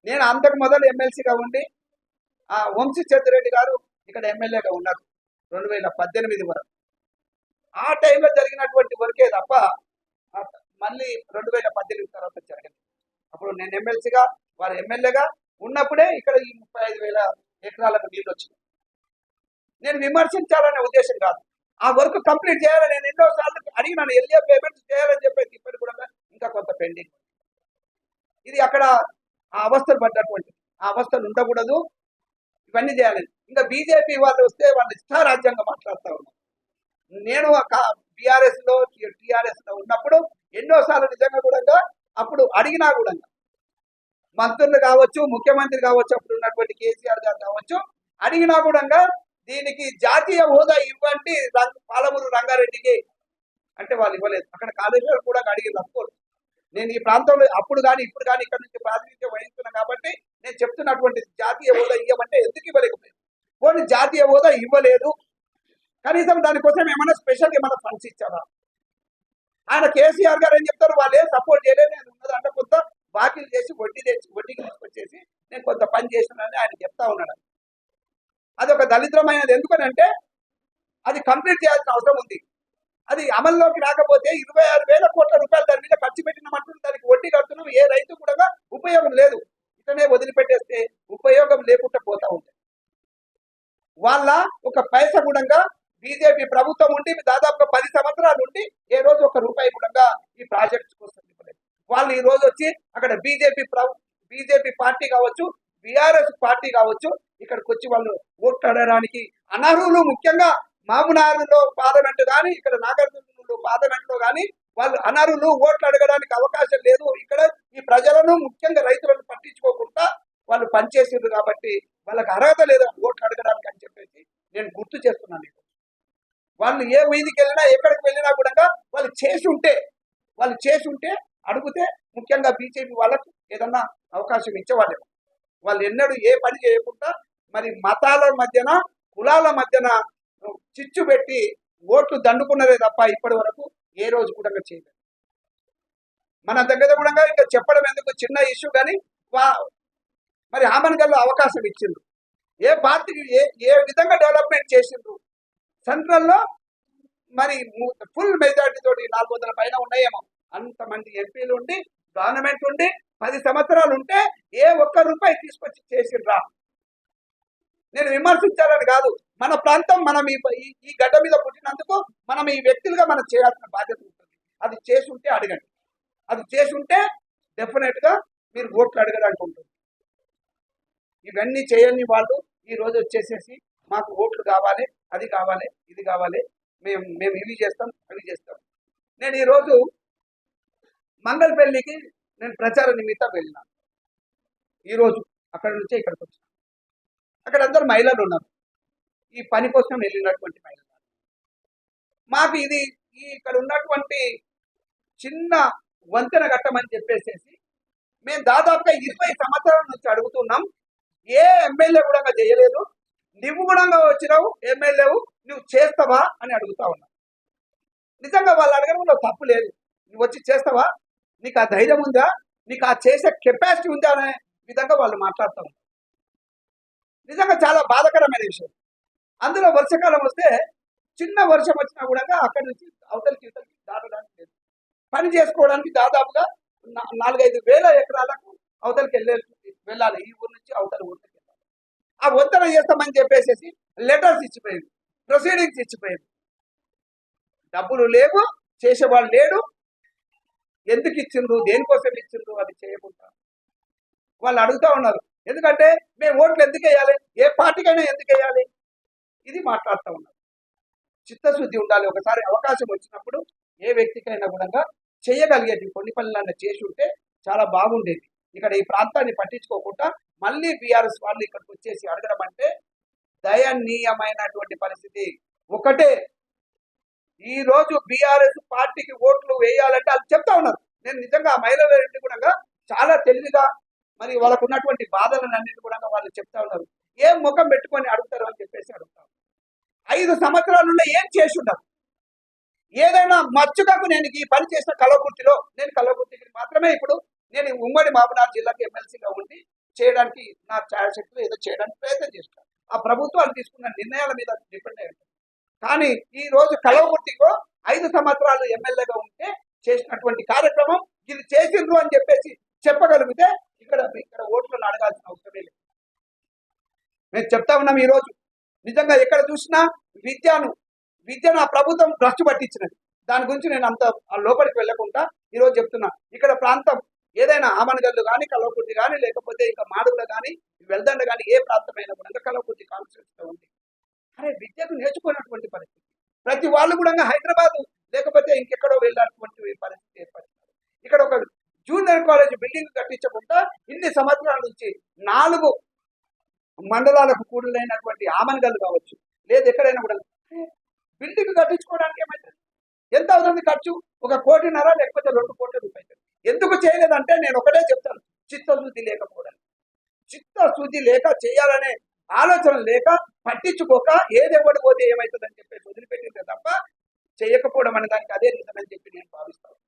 నేను అంతకు మొదలు ఎమ్మెల్సీగా ఉండి వంశీ చంద్రెడ్డి గారు ఇక్కడ ఎమ్మెల్యేగా ఉన్నారు 2018 వరకు. ఆ టైంలో జరిగినటువంటి వర్కే తప్ప మళ్ళీ 2018 తర్వాత జరగదు. అప్పుడు నేను ఎమ్మెల్సీగా, వారు ఎమ్మెల్యేగా ఉన్నప్పుడే ఇక్కడ ఈ 35,000 ఎకరాలకు నీళ్ళు వచ్చింది. నేను విమర్శించాలనే ఉద్దేశం కాదు, ఆ వర్క్ కంప్లీట్ చేయాలని నేను ఎన్నోసార్లు అడిగినాను. ఎల్ఏ పేమెంట్స్ చేయాలని చెప్పేసి ఇప్పటికి కూడా ఇంకా కొంత పెండింగ్. ఇది అక్కడ ఆ అవస్థలు పడ్డటువంటి ఆ అవస్థలు ఉండకూడదు, ఇవన్నీ చేయాలి. ఇంకా బీజేపీ వాళ్ళు వస్తే వాళ్ళు ఇష్టారాజ్యంగా మాట్లాడుతూ ఉన్నారు. నేను టీఆర్ఎస్ లో ఉన్నప్పుడు ఎన్నోసార్లు నిజంగా కూడా అప్పుడు అడిగినా కూడా మంత్రులు కావచ్చు, ముఖ్యమంత్రి కావచ్చు, అప్పుడు ఉన్నటువంటి కేసీఆర్ గారు కావచ్చు, అడిగినా కూడా దీనికి జాతీయ హోదా ఇవ్వండి పాలమూరు రంగారెడ్డికి అంటే వాళ్ళు ఇవ్వలేదు. అక్కడ కాళేశ్వరం కూడా అడిగింది. అఫ్కోర్స్ నేను ఈ ప్రాంతంలో అప్పుడు కానీ ఇప్పుడు కానీ ఇక్కడ నుంచి ప్రాతినిధ్యం వహిస్తున్నాను కాబట్టి నేను చెప్తున్నటువంటి జాతీయ హోదా ఇవ్వమంటే ఎందుకు ఇవ్వలేకపోయింది. పోనీ జాతీయ హోదా ఇవ్వలేదు, కనీసం దానికోసం ఏమైనా స్పెషల్ ఏమైనా ఫండ్స్ ఇచ్చారా? ఆయన కేసీఆర్ గారు ఏం చెప్తారు, వాళ్ళు ఏం సపోర్ట్ చేయలేదు, నేను ఉన్నదంటే కొంత బాకీలు చేసి వడ్డీకి తీసుకొచ్చేసి నేను కొంత పని చేస్తున్నానని ఆయన చెప్తా ఉన్నాడు. అదొక దళిద్రమైనది. ఎందుకనంటే అది కంప్లీట్ చేయాల్సిన అవసరం ఉంది. అది అమల్లోకి రాకపోతే 26,000 కోట్ల రూపాయలు దాని మీద ఖర్చు పెట్టినట్టు దానికి వడ్డీ కడుతున్నాం. ఏ రైతు కూడా ఉపయోగం లేదు. ఇతనే వదిలిపెట్టేస్తే ఉపయోగం లేకుండా పోతా ఉంటాయి. వాళ్ళ ఒక పైస కూడా బీజేపీ ప్రభుత్వం ఉండి దాదాపుగా 10 సంవత్సరాలు ఉండి ఏ రోజు ఒక రూపాయి కూడా ఈ ప్రాజెక్ట్స్ కోసం ఇవ్వలేదు. వాళ్ళు ఈ రోజు వచ్చి అక్కడ బీజేపీ పార్టీ కావచ్చు, బీఆర్ఎస్ పార్టీ కావచ్చు, ఇక్కడికి వచ్చి వాళ్ళు ఓట్లాడడానికి అనర్హులు. ముఖ్యంగా మామునారులో పార్లమెంట్ కానీ ఇక్కడ నాగార్జున పార్లమెంట్ లో కానీ వాళ్ళు అనర్హులు, ఓట్లు అడగడానికి అవకాశం లేదు. ఇక్కడ ఈ ప్రజలను ముఖ్యంగా రైతులను పట్టించుకోకుండా వాళ్ళు పనిచేసిండ్రు కాబట్టి వాళ్ళకి అర్హత లేదు ఓట్లు అడగడానికి అని చెప్పేసి నేను గుర్తు చేస్తున్నాను. వాళ్ళు ఏ వీధికి వెళ్ళినా ఎక్కడికి వెళ్ళినా కూడా వాళ్ళు చేసి ఉంటే అడిగితే ముఖ్యంగా బీజేపీ వాళ్ళకు ఏదన్నా అవకాశం ఇచ్చేవాళ్ళు. వాళ్ళు ఎన్నడూ ఏ పని చేయకుండా మరి మతాల మధ్యన కులాల మధ్యన చిచ్చు పెట్టి ఓట్లు దండుకున్నదే తప్ప ఇప్పటి వరకు ఏ రోజు కూడా చేయలేదు. మన దగ్గర కూడా ఇంకా చెప్పడం ఎందుకు, చిన్న ఇష్యూ కానీ మరి ఆమన్గల్లో అవకాశం ఇచ్చిండ్రు. ఏ పార్టీకి ఏ విధంగా డెవలప్మెంట్ చేసిండ్రు. సెంట్రల్లో మరి ఫుల్ మెజార్టీ తోటి 400 పైన ఉన్నాయేమో అంతమంది ఎంపీలు ఉండి గవర్నమెంట్ ఉండి 10 సంవత్సరాలు ఉంటే ఏ ఒక్క రూపాయి తీసుకొచ్చి చేసిండ్రా. నేను విమర్శించాలని కాదు, మన ప్రాంతం మనం ఈ గడ్డ మీద పుట్టినందుకు మనం ఈ వ్యక్తులుగా మనం చేయాల్సిన బాధ్యత ఉంటుంది. అది చేసుంటే అడగండి, అది చేసుంటే డెఫినెట్ గా మీరు ఓట్లు అడగడానికి ఉంటుంది. ఇవన్నీ చేయని వాళ్ళు ఈ రోజు వచ్చేసేసి మాకు ఓట్లు కావాలి, అది కావాలి, ఇది కావాలి, మేము ఇవి చేస్తాం, అవి చేస్తాం. నేను ఈరోజు మంగళపల్లికి నేను ప్రచార నిమిత్తం వెళ్ళినా. ఈరోజు అక్కడ నుంచే ఇక్కడికి వచ్చాను. అక్కడ అందరు మహిళలు ఉన్నారు, ఈ పని కోసం వెళ్ళినటువంటి మహిళలు. మాకు ఇది ఇక్కడ ఉన్నటువంటి చిన్న వంతెన కట్టమని చెప్పేసేసి మేము దాదాపుగా 20 సంవత్సరాల నుంచి అడుగుతున్నాం. ఏ ఎమ్మెల్యే కూడా చేయలేదు. నువ్వు కూడా వచ్చినావు ఎమ్మెల్యేవు, నువ్వు చేస్తావా అని అడుగుతా ఉన్నావు. నిజంగా వాళ్ళు అడగడంలో తప్పు లేదు. నువ్వు వచ్చి చేస్తావా, నీకు ఆ ధైర్యం ఉందా, నీకు ఆ చేసే కెపాసిటీ ఉందా అనే విధంగా వాళ్ళు మాట్లాడుతూ ఉన్నారు. నిజంగా చాలా బాధాకరమైన విషయం. అందులో వర్షాకాలం వస్తే చిన్న వర్షం వచ్చినా కూడా అక్కడి నుంచి అవతలికి ఇవతలికి దాటడానికి లేదు. పని చేసుకోవడానికి దాదాపుగా 4-5 వేల ఎకరాలకు అవతలికి వెళ్ళాలి. ఈ ఊరు నుంచి అవతలి ఊరికి వెళ్ళాలి. ఆ వంతెన చేస్తామని చెప్పేసి లెటర్స్ ఇచ్చిపోయింది, ప్రొసీడింగ్స్ ఇచ్చిపోయింది. డబ్బులు లేవు, చేసేవాళ్ళు లేడు. ఎందుకు ఇచ్చిండ్రు, దేనికోసం ఇచ్చిండ్రు అది చేయకుండా వాళ్ళు అడుగుతూ ఉన్నారు. ఎందుకంటే మేము ఓట్లు ఎందుకు వేయాలి, ఏ పార్టీకైనా ఎందుకు వేయాలి, ఇది మాట్లాడుతూ ఉన్నారు. చిత్తశుద్ధి ఉండాలి. ఒకసారి అవకాశం వచ్చినప్పుడు ఏ వ్యక్తికైనా కూడా చేయగలిగేది కొన్ని పనులన్నా చేసి ఉంటే చాలా బాగుండేది. ఇక్కడ ఈ ప్రాంతాన్ని పట్టించుకోకుండా మళ్ళీ బీఆర్ఎస్ వాళ్ళు ఇక్కడికి వచ్చేసి అడగడం అంటే దయనీయమైనటువంటి పరిస్థితి. ఒకటే, ఈ రోజు బీఆర్ఎస్ పార్టీకి ఓట్లు వేయాలంటే అది చెప్తా ఉన్నారు. నేను నిజంగా మహిళలన్నింటి కూడా చాలా తెలివిగా మరి వాళ్ళకు ఉన్నటువంటి బాధలన్నింటి కూడా వాళ్ళు చెప్తా ఉన్నారు. ఏం ముఖం పెట్టుకొని అడుగుతారు అని చెప్పేసి అడుగుతారు. 5 సంవత్సరాల నుండి ఏం చేసి ఉండరు. ఏదైనా మచ్చుకకు నేను ఈ పని చేసిన కల్వకుర్తిలో, నేను కల్వకుర్తికి మాత్రమే ఇప్పుడు నేను ఉమ్మడి మహబూబ్నగర్ జిల్లాకి ఎమ్మెల్సీగా ఉండి చేయడానికి నా ఛాయశక్తులు ఏదో చేయడానికి ప్రయత్నం చేస్తాను. ఆ ప్రభుత్వాలు తీసుకున్న నిర్ణయాల మీద డిపెండ్ అయి ఉంటుంది. కానీ ఈ రోజు కల్వకుర్తిలో 5 సంవత్సరాలు ఎమ్మెల్యేగా ఉంటే చేసినటువంటి కార్యక్రమం ఇది చేసిండ్రు అని చెప్పేసి చెప్పగలిగితే ఇక్కడ ఓట్లను అడగాల్సిన అవసరమే లేదు. మేము చెప్తా ఉన్నాం. ఈ రోజు నిజంగా ఎక్కడ చూసినా విద్యను ఆ ప్రభుత్వం భ్రష్టు పట్టించినది. దాని గురించి నేను అంత లోపలికి వెళ్ళకుండా ఈరోజు చెప్తున్నా. ఇక్కడ ప్రాంతం ఏదైనా ఆమనగల్లు కానీ, కల్వకుర్తి కానీ, లేకపోతే ఇంకా మాడుగుల కానీ, వెల్దండ కానీ, ఏ ప్రాంతమైనా కూడా కల్వకుర్తి కాన్స్టిట్యూన్సీలో ఉంది. అరే విద్యకు నేర్చుకున్నటువంటి పరిస్థితి. ప్రతి వాళ్ళు కూడా హైదరాబాద్ లేకపోతే ఇంకెక్కడో వెళ్ళాల్సినటువంటి పరిస్థితి ఏర్పడుతున్నారు. ఇక్కడ ఒక జూనియర్ కాలేజ్ బిల్డింగ్ కట్టించకుండా ఇన్ని సంవత్సరాల నుంచి 4 మండలాలకు కూడలైనటువంటి ఆమనగల్లు కావచ్చు, లేదు ఎక్కడైనా కూడా బిల్డింగ్ కట్టించుకోవడానికి ఏమైతుంది, ఎంత అవుతుంది ఖర్చు? 1 కోటిన్నర లేకపోతే 2 కోట్ల రూపాయలు. ఎందుకు చేయలేదంటే నేను ఒకటే చెప్తాను, చిత్తశుద్ధి లేకపోవడం. చిత్తశుద్ధి లేక, చేయాలనే ఆలోచన లేక, పట్టించుకోక ఏదెవ్వడి పోతే ఏమవుతుందని చెప్పేసి వదిలిపెట్టిందే తప్ప చేయకపోవడం అనే దానికి అదే నిజమని చెప్పి నేను భావిస్తాను.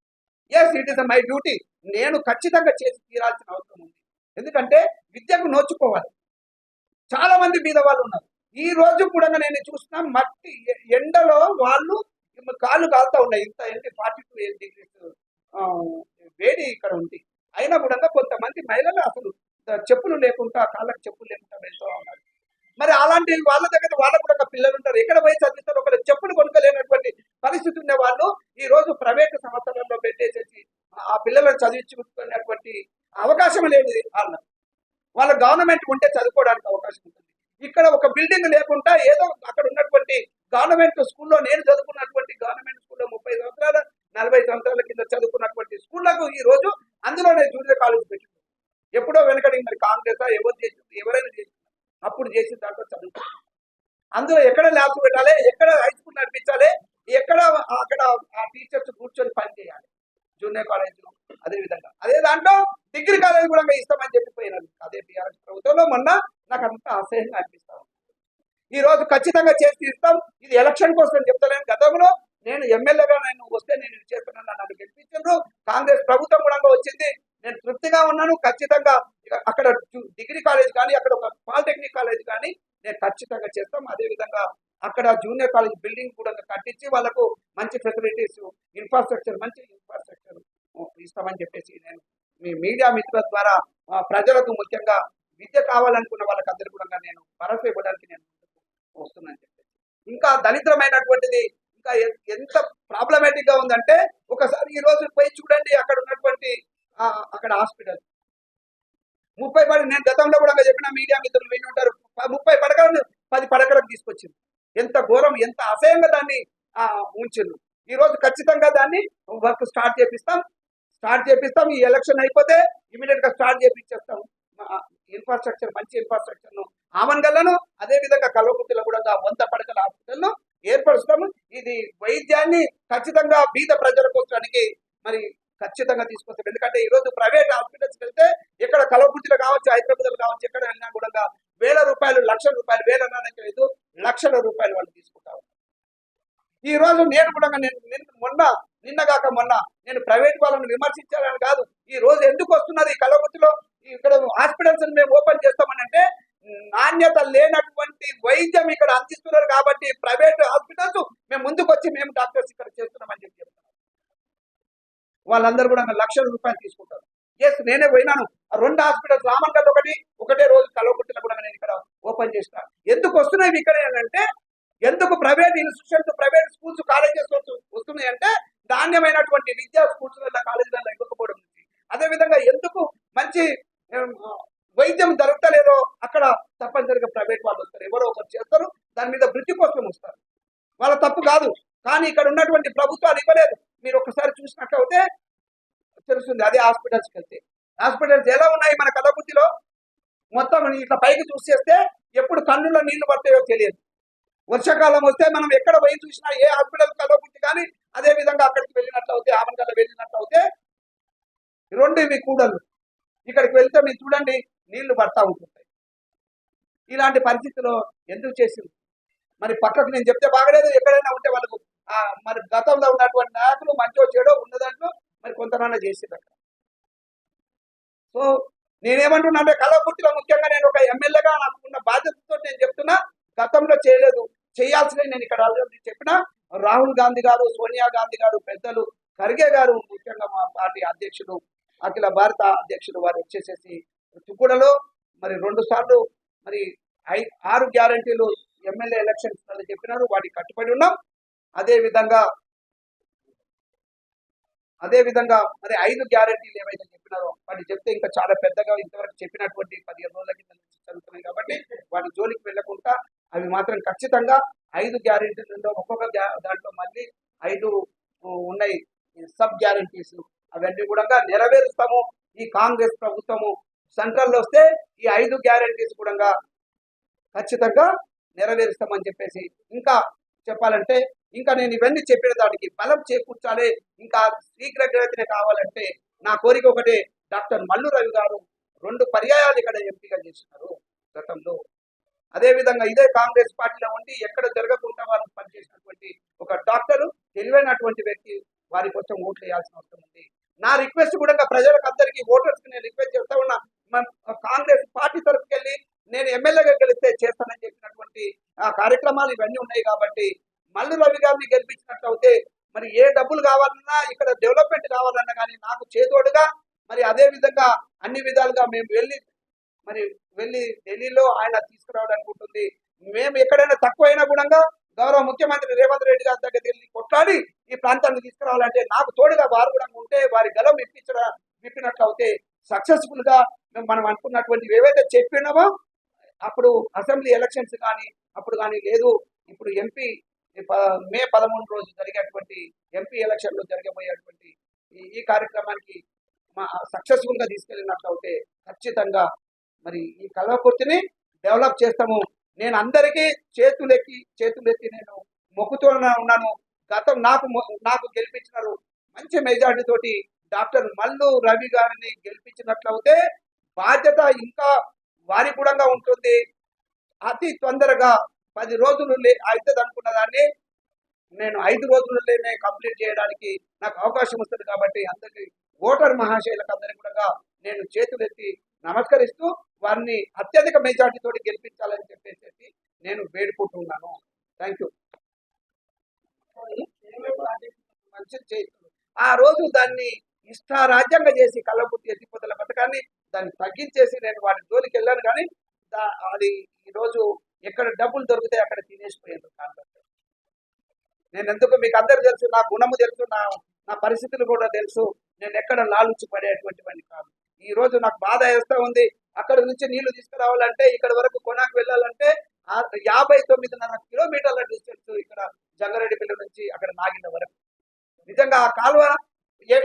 Yes, it is my duty. నేను ఖచ్చితంగా చేసి తీరాల్సిన అవసరం ఉంది. ఎందుకంటే విద్యకు నోచుకోవాలి. చాలా మంది మీద వాళ్ళు ఉన్నారు. ఈ రోజు కూడా నేను చూసిన మట్టి ఎండలో వాళ్ళు కాళ్ళు కాలుతా ఉన్నాయి. ఇంత 42 degrees వేడి ఇక్కడ ఉంది. అయినా కూడా కొంతమంది మహిళలు అసలు చెప్పులు లేకుండా, కాళ్ళకి చెప్పులు లేకుండా వెళ్తూ ఉన్నారు. మరి అలాంటి వాళ్ళ దగ్గర వాళ్ళకు కూడా పిల్లలు ఉంటారు. ఎక్కడ పోయి చదివిస్తారు? ఒకరు చెప్పులు కొనుక్కోలేనటువంటి పరిస్థితి ఉన్న వాళ్ళు ఈ రోజు ప్రైవేటు సంస్థలలో పెట్టేసేసి ఆ పిల్లలను చదివించుకునేటువంటి అవకాశం లేదు. వాళ్ళ గవర్నమెంట్ ఉంటే చదువుకోవడానికి అవకాశం ఉంటుంది. ఇక్కడ ఒక బిల్డింగ్ లేకుండా ఏదో అక్కడ ఉన్నటువంటి గవర్నమెంట్ స్కూల్లో, నేను చదువుకున్నటువంటి గవర్నమెంట్ స్కూల్లో 30 సంవత్సరాల 40 సంవత్సరాల కింద చదువుకున్నటువంటి స్కూళ్లకు ఈ రోజు అందులోనే జూనియర్ కాలేజ్ పెట్టింది. ఎప్పుడో వెనకడి మరి కాంగ్రెస్ ఎవరు చేసింది, ఎవరైనా చేసింది, అప్పుడు చేసిన దాంట్లో చదువుకుంటారు. అందులో ఎక్కడ ల్యాబ్స్ పెట్టాలి, ఎక్కడ హై స్కూల్ నడిపించాలి, ఎక్కడ అక్కడ ఆ టీచర్స్ కూర్చొని పని చేయాలి. జూనియర్ కాలేజ్ అదేవిధంగా అదే దాంట్లో డిగ్రీ కాలేజ్ కూడా ఇస్తామని చెప్పిపోయినారు అదే టీఆర్ఎస్ ప్రభుత్వంలో. మొన్న నాకు అంత అసహ్యంగా అనిపిస్తా ఉంది. ఈ రోజు ఖచ్చితంగా చేసి తీస్తాం. ఇది ఎలక్షన్ కోసం చెప్తలేను. గతంలో నేను ఎమ్మెల్యేగా వస్తే నేను ఇది చేస్తున్నాను, నన్ను గెలిపించారు. కాంగ్రెస్ ప్రభుత్వం కూడా వచ్చింది, నేను తృప్తిగా ఉన్నాను. ఖచ్చితంగా అక్కడ డిగ్రీ కాలేజ్ కానీ, అక్కడ ఒక పాలిటెక్నిక్ కాలేజ్ కానీ నేను ఖచ్చితంగా చేస్తాం. అదేవిధంగా అక్కడ జూనియర్ కాలేజ్ బిల్డింగ్ కూడా కట్టించి వాళ్ళకు మంచి ఫెసిలిటీస్, ఇన్ఫ్రాస్ట్రక్చర్, మంచి ఇన్ఫ్రాస్ట్రక్చర్ ఇస్తామని చెప్పేసి నేను మీ మీడియా మిత్రుల ద్వారా ప్రజలకు, ముఖ్యంగా విద్య కావాలనుకున్న వాళ్ళకందరూ కూడా నేను భరోసా ఇవ్వడానికి నేను వస్తున్నాను చెప్పేసి. ఇంకా దరిద్రమైనటువంటిది ఇంకా ఎంత ప్రాబ్లమేటిక్ గా ఉందంటే, ఒకసారి ఈ రోజు పోయి చూడండి అక్కడ ఉన్నటువంటి అక్కడ హాస్పిటల్ 30 పడకలు. నేను గతంలో కూడా చెప్పిన, మీడియా మిత్రులు విని ఉంటారు, 30 పడకలను 10 పడకలకు తీసుకొచ్చింది. ఎంత ఘోరం, ఎంత అసహ్యంగా దాన్ని ఉంచింది. ఈ రోజు ఖచ్చితంగా దాన్ని వర్క్ స్టార్ట్ చేపిస్తాం. ఈ ఎలక్షన్ అయిపోతే ఇమీడియట్ గా స్టార్ట్ చేపించేస్తాం. ఇన్ఫ్రాస్ట్రక్చర్ మంచి ఇన్ఫ్రాస్ట్రక్చర్ను ఆమన్గల్లను అదే విధంగా కల్వకుర్తిలో కూడా 100 పడకల హాస్పిటల్ను ఏర్పరుస్తాము. ఇది వైద్యాన్ని ఖచ్చితంగా బీద ప్రజల కోసానికి మరి ఖచ్చితంగా తీసుకొస్తాం. ఎందుకంటే ఈరోజు ప్రైవేట్ హాస్పిటల్స్కి వెళ్తే ఇక్కడ కల్వకుర్తిలో కావచ్చు, హైదరాబాద్లో కావచ్చు, ఎక్కడ వెళ్ళినా కూడా వేల రూపాయలు, లక్షల రూపాయలు, వేల లేదు లక్షల రూపాయలు వాళ్ళు తీసుకుంటారు. ఈ రోజు నేను కూడా నిన్నగాక మొన్న నేను ప్రైవేట్ వాళ్ళని విమర్శించాలని కాదు, ఈ రోజు ఎందుకు వస్తున్నది కల్వకుర్తిలో ఇక్కడ హాస్పిటల్స్ మేము ఓపెన్ చేస్తామని అంటే నాణ్యత లేనటువంటి వైద్యం ఇక్కడ అందిస్తున్నారు కాబట్టి ప్రైవేట్ హాస్పిటల్స్ మేము ముందుకు వచ్చి మేము డాక్టర్స్ ఇక్కడ చేస్తున్నామని చెప్తున్నారు. వాళ్ళందరూ కూడా లక్షల రూపాయలు తీసుకుంటారు. ఎస్, నేనే పోయినాను 2 హాస్పిటల్స్ రామన్గల్ ఒకటే రోజు కల్వకుర్తిలో కూడా నేను ఇక్కడ ఓపెన్ చేస్తాను. ఎందుకు వస్తున్నాయి ఇక్కడ అంటే ఎందుకు private institutions, private schools, colleges వస్తున్నాయి అంటే నాణ్యమైనటువంటి విద్యా స్కూల్స్ కాలేజీలలో ఇవ్వకపోవడం నుంచి, అదేవిధంగా ఎందుకు మంచి వైద్యం దొరకలేదో అక్కడ తప్పనిసరిగా ప్రైవేట్ వాళ్ళు వస్తారు, ఎవరో ఒకరు చేస్తారు, దాని మీద వృత్తి కోసం వస్తారు. వాళ్ళ తప్పు కాదు, కానీ ఇక్కడ ఉన్నటువంటి ప్రభుత్వాలు ఇవ్వలేదు. మీరు ఒకసారి చూసినట్లయితే తెలుస్తుంది. అదే హాస్పిటల్స్కి వెళ్తే హాస్పిటల్స్ ఎలా ఉన్నాయి మన కల్వకుర్తిలో, మొత్తం ఇట్లా పైకి చూసేస్తే ఎప్పుడు కన్నుల్లో నీళ్లు పడతాయో తెలియదు. వర్షాకాలం వస్తే మనం ఎక్కడ పోయి చూసినా ఏ హాస్పిటల్ కల్వకుర్తి కానీ అదే విధంగా అక్కడికి వెళ్ళినట్లయితే ఆమన్గల్ వెళ్ళినట్లయితే 2 ఇవి కూడలు ఇక్కడికి వెళ్తే మీరు చూడండి నీళ్లు పడతా ఉంటుంటాయి. ఇలాంటి పరిస్థితిలో ఎందుకు చేసింది మరి పక్కకు నేను చెప్తే బాగలేదు. ఎక్కడైనా ఉంటే వాళ్ళకు మరి గతంలో ఉన్నటువంటి నాయకులు మంచో చెడో ఉన్నదాంట్లో మరి కొంతమంది చేసింది అక్కడ. సో నేనేమంటున్నా అంటే కల్వకుర్తిలో ముఖ్యంగా నేను ఒక ఎమ్మెల్యేగా నాకున్న బాధ్యతతో నేను చెప్తున్నా, గతంలో చేయలేదు, చేయాల్సినవి నేను ఇక్కడ ఆల్రెడీ చెప్పిన. రాహుల్ గాంధీ గారు, సోనియా గాంధీ గారు, పెద్దలు ఖర్గే గారు, ముఖ్యంగా మా పార్టీ అధ్యక్షుడు, అఖిల భారత అధ్యక్షుడు వారు వచ్చేసేసి తుక్కుడలో మరి 2 సార్లు మరి 6 గ్యారంటీలు ఎమ్మెల్యే ఎలక్షన్స్ చెప్పినారు, వాటికి కట్టుబడి ఉన్నాం. అదే విధంగా మరి 5 గ్యారంటీలు ఏవైతే చెప్పినారో వాటి చెప్తే ఇంకా చాలా పెద్దగా ఇంతవరకు చెప్పినటువంటి 15 రోజుల కింద చదువుతున్నాయి కాబట్టి వాటి జోలికి వెళ్ళకుండా అవి మాత్రం ఖచ్చితంగా 5 గ్యారంటీలలో ఒక్కొక్క దాంట్లో మళ్ళీ 5 ఉన్నాయి సబ్ గ్యారంటీస్, అవన్నీ కూడా నెరవేరుస్తాము. ఈ కాంగ్రెస్ ప్రభుత్వము సెంట్రల్లో వస్తే ఈ 5 గ్యారంటీస్ కూడా ఖచ్చితంగా నెరవేరుస్తామని చెప్పేసి, ఇంకా చెప్పాలంటే ఇంకా నేను ఇవన్నీ చెప్పిన దానికి బలం చేకూర్చాలి, ఇంకా శీఘ్రగతినే కావాలంటే నా కోరిక ఒకటే. డాక్టర్ మల్లు రవి గారు 2 పర్యాయాలు ఇక్కడ ఎంపీగా చేసినారు గతంలో. అదేవిధంగా ఇదే కాంగ్రెస్ పార్టీలో ఉండి ఎక్కడ జరగకుండా వారు పనిచేసినటువంటి ఒక డాక్టరు, తెలివైనటువంటి వ్యక్తి, వారి కోసం ఓట్లు వేయాల్సిన అవసరం ఉంది. నా రిక్వెస్ట్ కూడా ప్రజలకు అందరికీ, ఓటర్స్కి నేను రిక్వెస్ట్ చేస్తా ఉన్నా, కాంగ్రెస్ పార్టీ తరఫుకి వెళ్ళి నేను ఎమ్మెల్యేగా గెలిస్తే చేస్తానని చెప్పినటువంటి కార్యక్రమాలు ఇవన్నీ ఉన్నాయి. కాబట్టి మల్లు రవి గారిని గెలిపించినట్లయితే మరి ఏ డబ్బులు కావాలన్నా, ఇక్కడ డెవలప్మెంట్ కావాలన్నా కానీ నాకు చేదోడుగా మరి అదే విధంగా అన్ని విధాలుగా మేము వెళ్ళి ఢిల్లీలో ఆయన తీసుకురావడానికి ఉంటుంది. మేము ఎక్కడైనా తక్కువైనా కూడా గౌరవ ముఖ్యమంత్రి రేవంత్ రెడ్డి గారి దగ్గరికి వెళ్ళి కొట్లాడి ఈ ప్రాంతాన్ని తీసుకురావాలంటే నాకు తోడుగా వారు కూడా ఉంటే వారి గలం విప్పినట్లయితే సక్సెస్ఫుల్ గా మనం అనుకున్నటువంటి ఏవైతే చెప్పినామో అప్పుడు అసెంబ్లీ ఎలక్షన్స్ కానీ అప్పుడు కానీ లేదు, ఇప్పుడు ఎంపీ మే 13 రోజు జరిగేటువంటి ఎంపీ ఎలక్షన్ లో జరగబోయేటువంటి ఈ కార్యక్రమానికి సక్సెస్ఫుల్ గా తీసుకెళ్ళినట్లయితే ఖచ్చితంగా మరి ఈ కల్వకుర్తిని డెవలప్ చేస్తాము. నేను అందరికీ చేతులెత్తి నేను మొక్కుతూనే ఉన్నాను. నాకు గెలిపించినారు మంచి మెజార్టీ తోటి డాక్టర్ మల్లు రవి గారిని గెలిపించినట్లయితే బాధ్యత ఇంకా వారి కూడా ఉంటుంది. అతి తొందరగా 10 రోజులు అవుతుంది అనుకున్న దాన్ని నేను 5 రోజులలోనే కంప్లీట్ చేయడానికి నాకు అవకాశం వస్తుంది. కాబట్టి అందరికీ ఓటర్ మహాశైలకు అందరికీ కూడా నేను చేతులెత్తి నమస్కరిస్తూ వారిని అత్యధిక మెజార్టీ తోటి గెలిపించాలని చెప్పేసి నేను వేడుకుంటున్నాను. Thank you. మంచిది చేస్తుంది. ఆ రోజు దాన్ని ఇష్టారాజ్యంగా చేసి కల్వకుర్తి ఎత్తిపోతల పథకాన్ని దాన్ని తగ్గించేసి నేను వాటి జోలికి వెళ్ళాను. కానీ అది ఈరోజు ఎక్కడ డబ్బులు దొరికితే అక్కడ తినేసిపోయాను కాంట్రాక్టర్. నేను ఎందుకు మీకు అందరు తెలుసు, నా గుణము తెలుసు, నా పరిస్థితులు కూడా తెలుసు. నేను ఎక్కడ లాలుచి పడేటువంటి వాడిని కాదు. ఈ రోజు నాకు బాధ వేస్తూ ఉంది. అక్కడ నుంచి నీళ్లు తీసుకురావాలంటే ఇక్కడ వరకు కొనాకు వెళ్ళాలంటే 59.5 కిలోమీటర్ల డిస్టెన్స్ ఇక్కడ జంగారెడ్డిపల్లి నుంచి అక్కడ నాగిన వరకు. నిజంగా ఆ కాలువ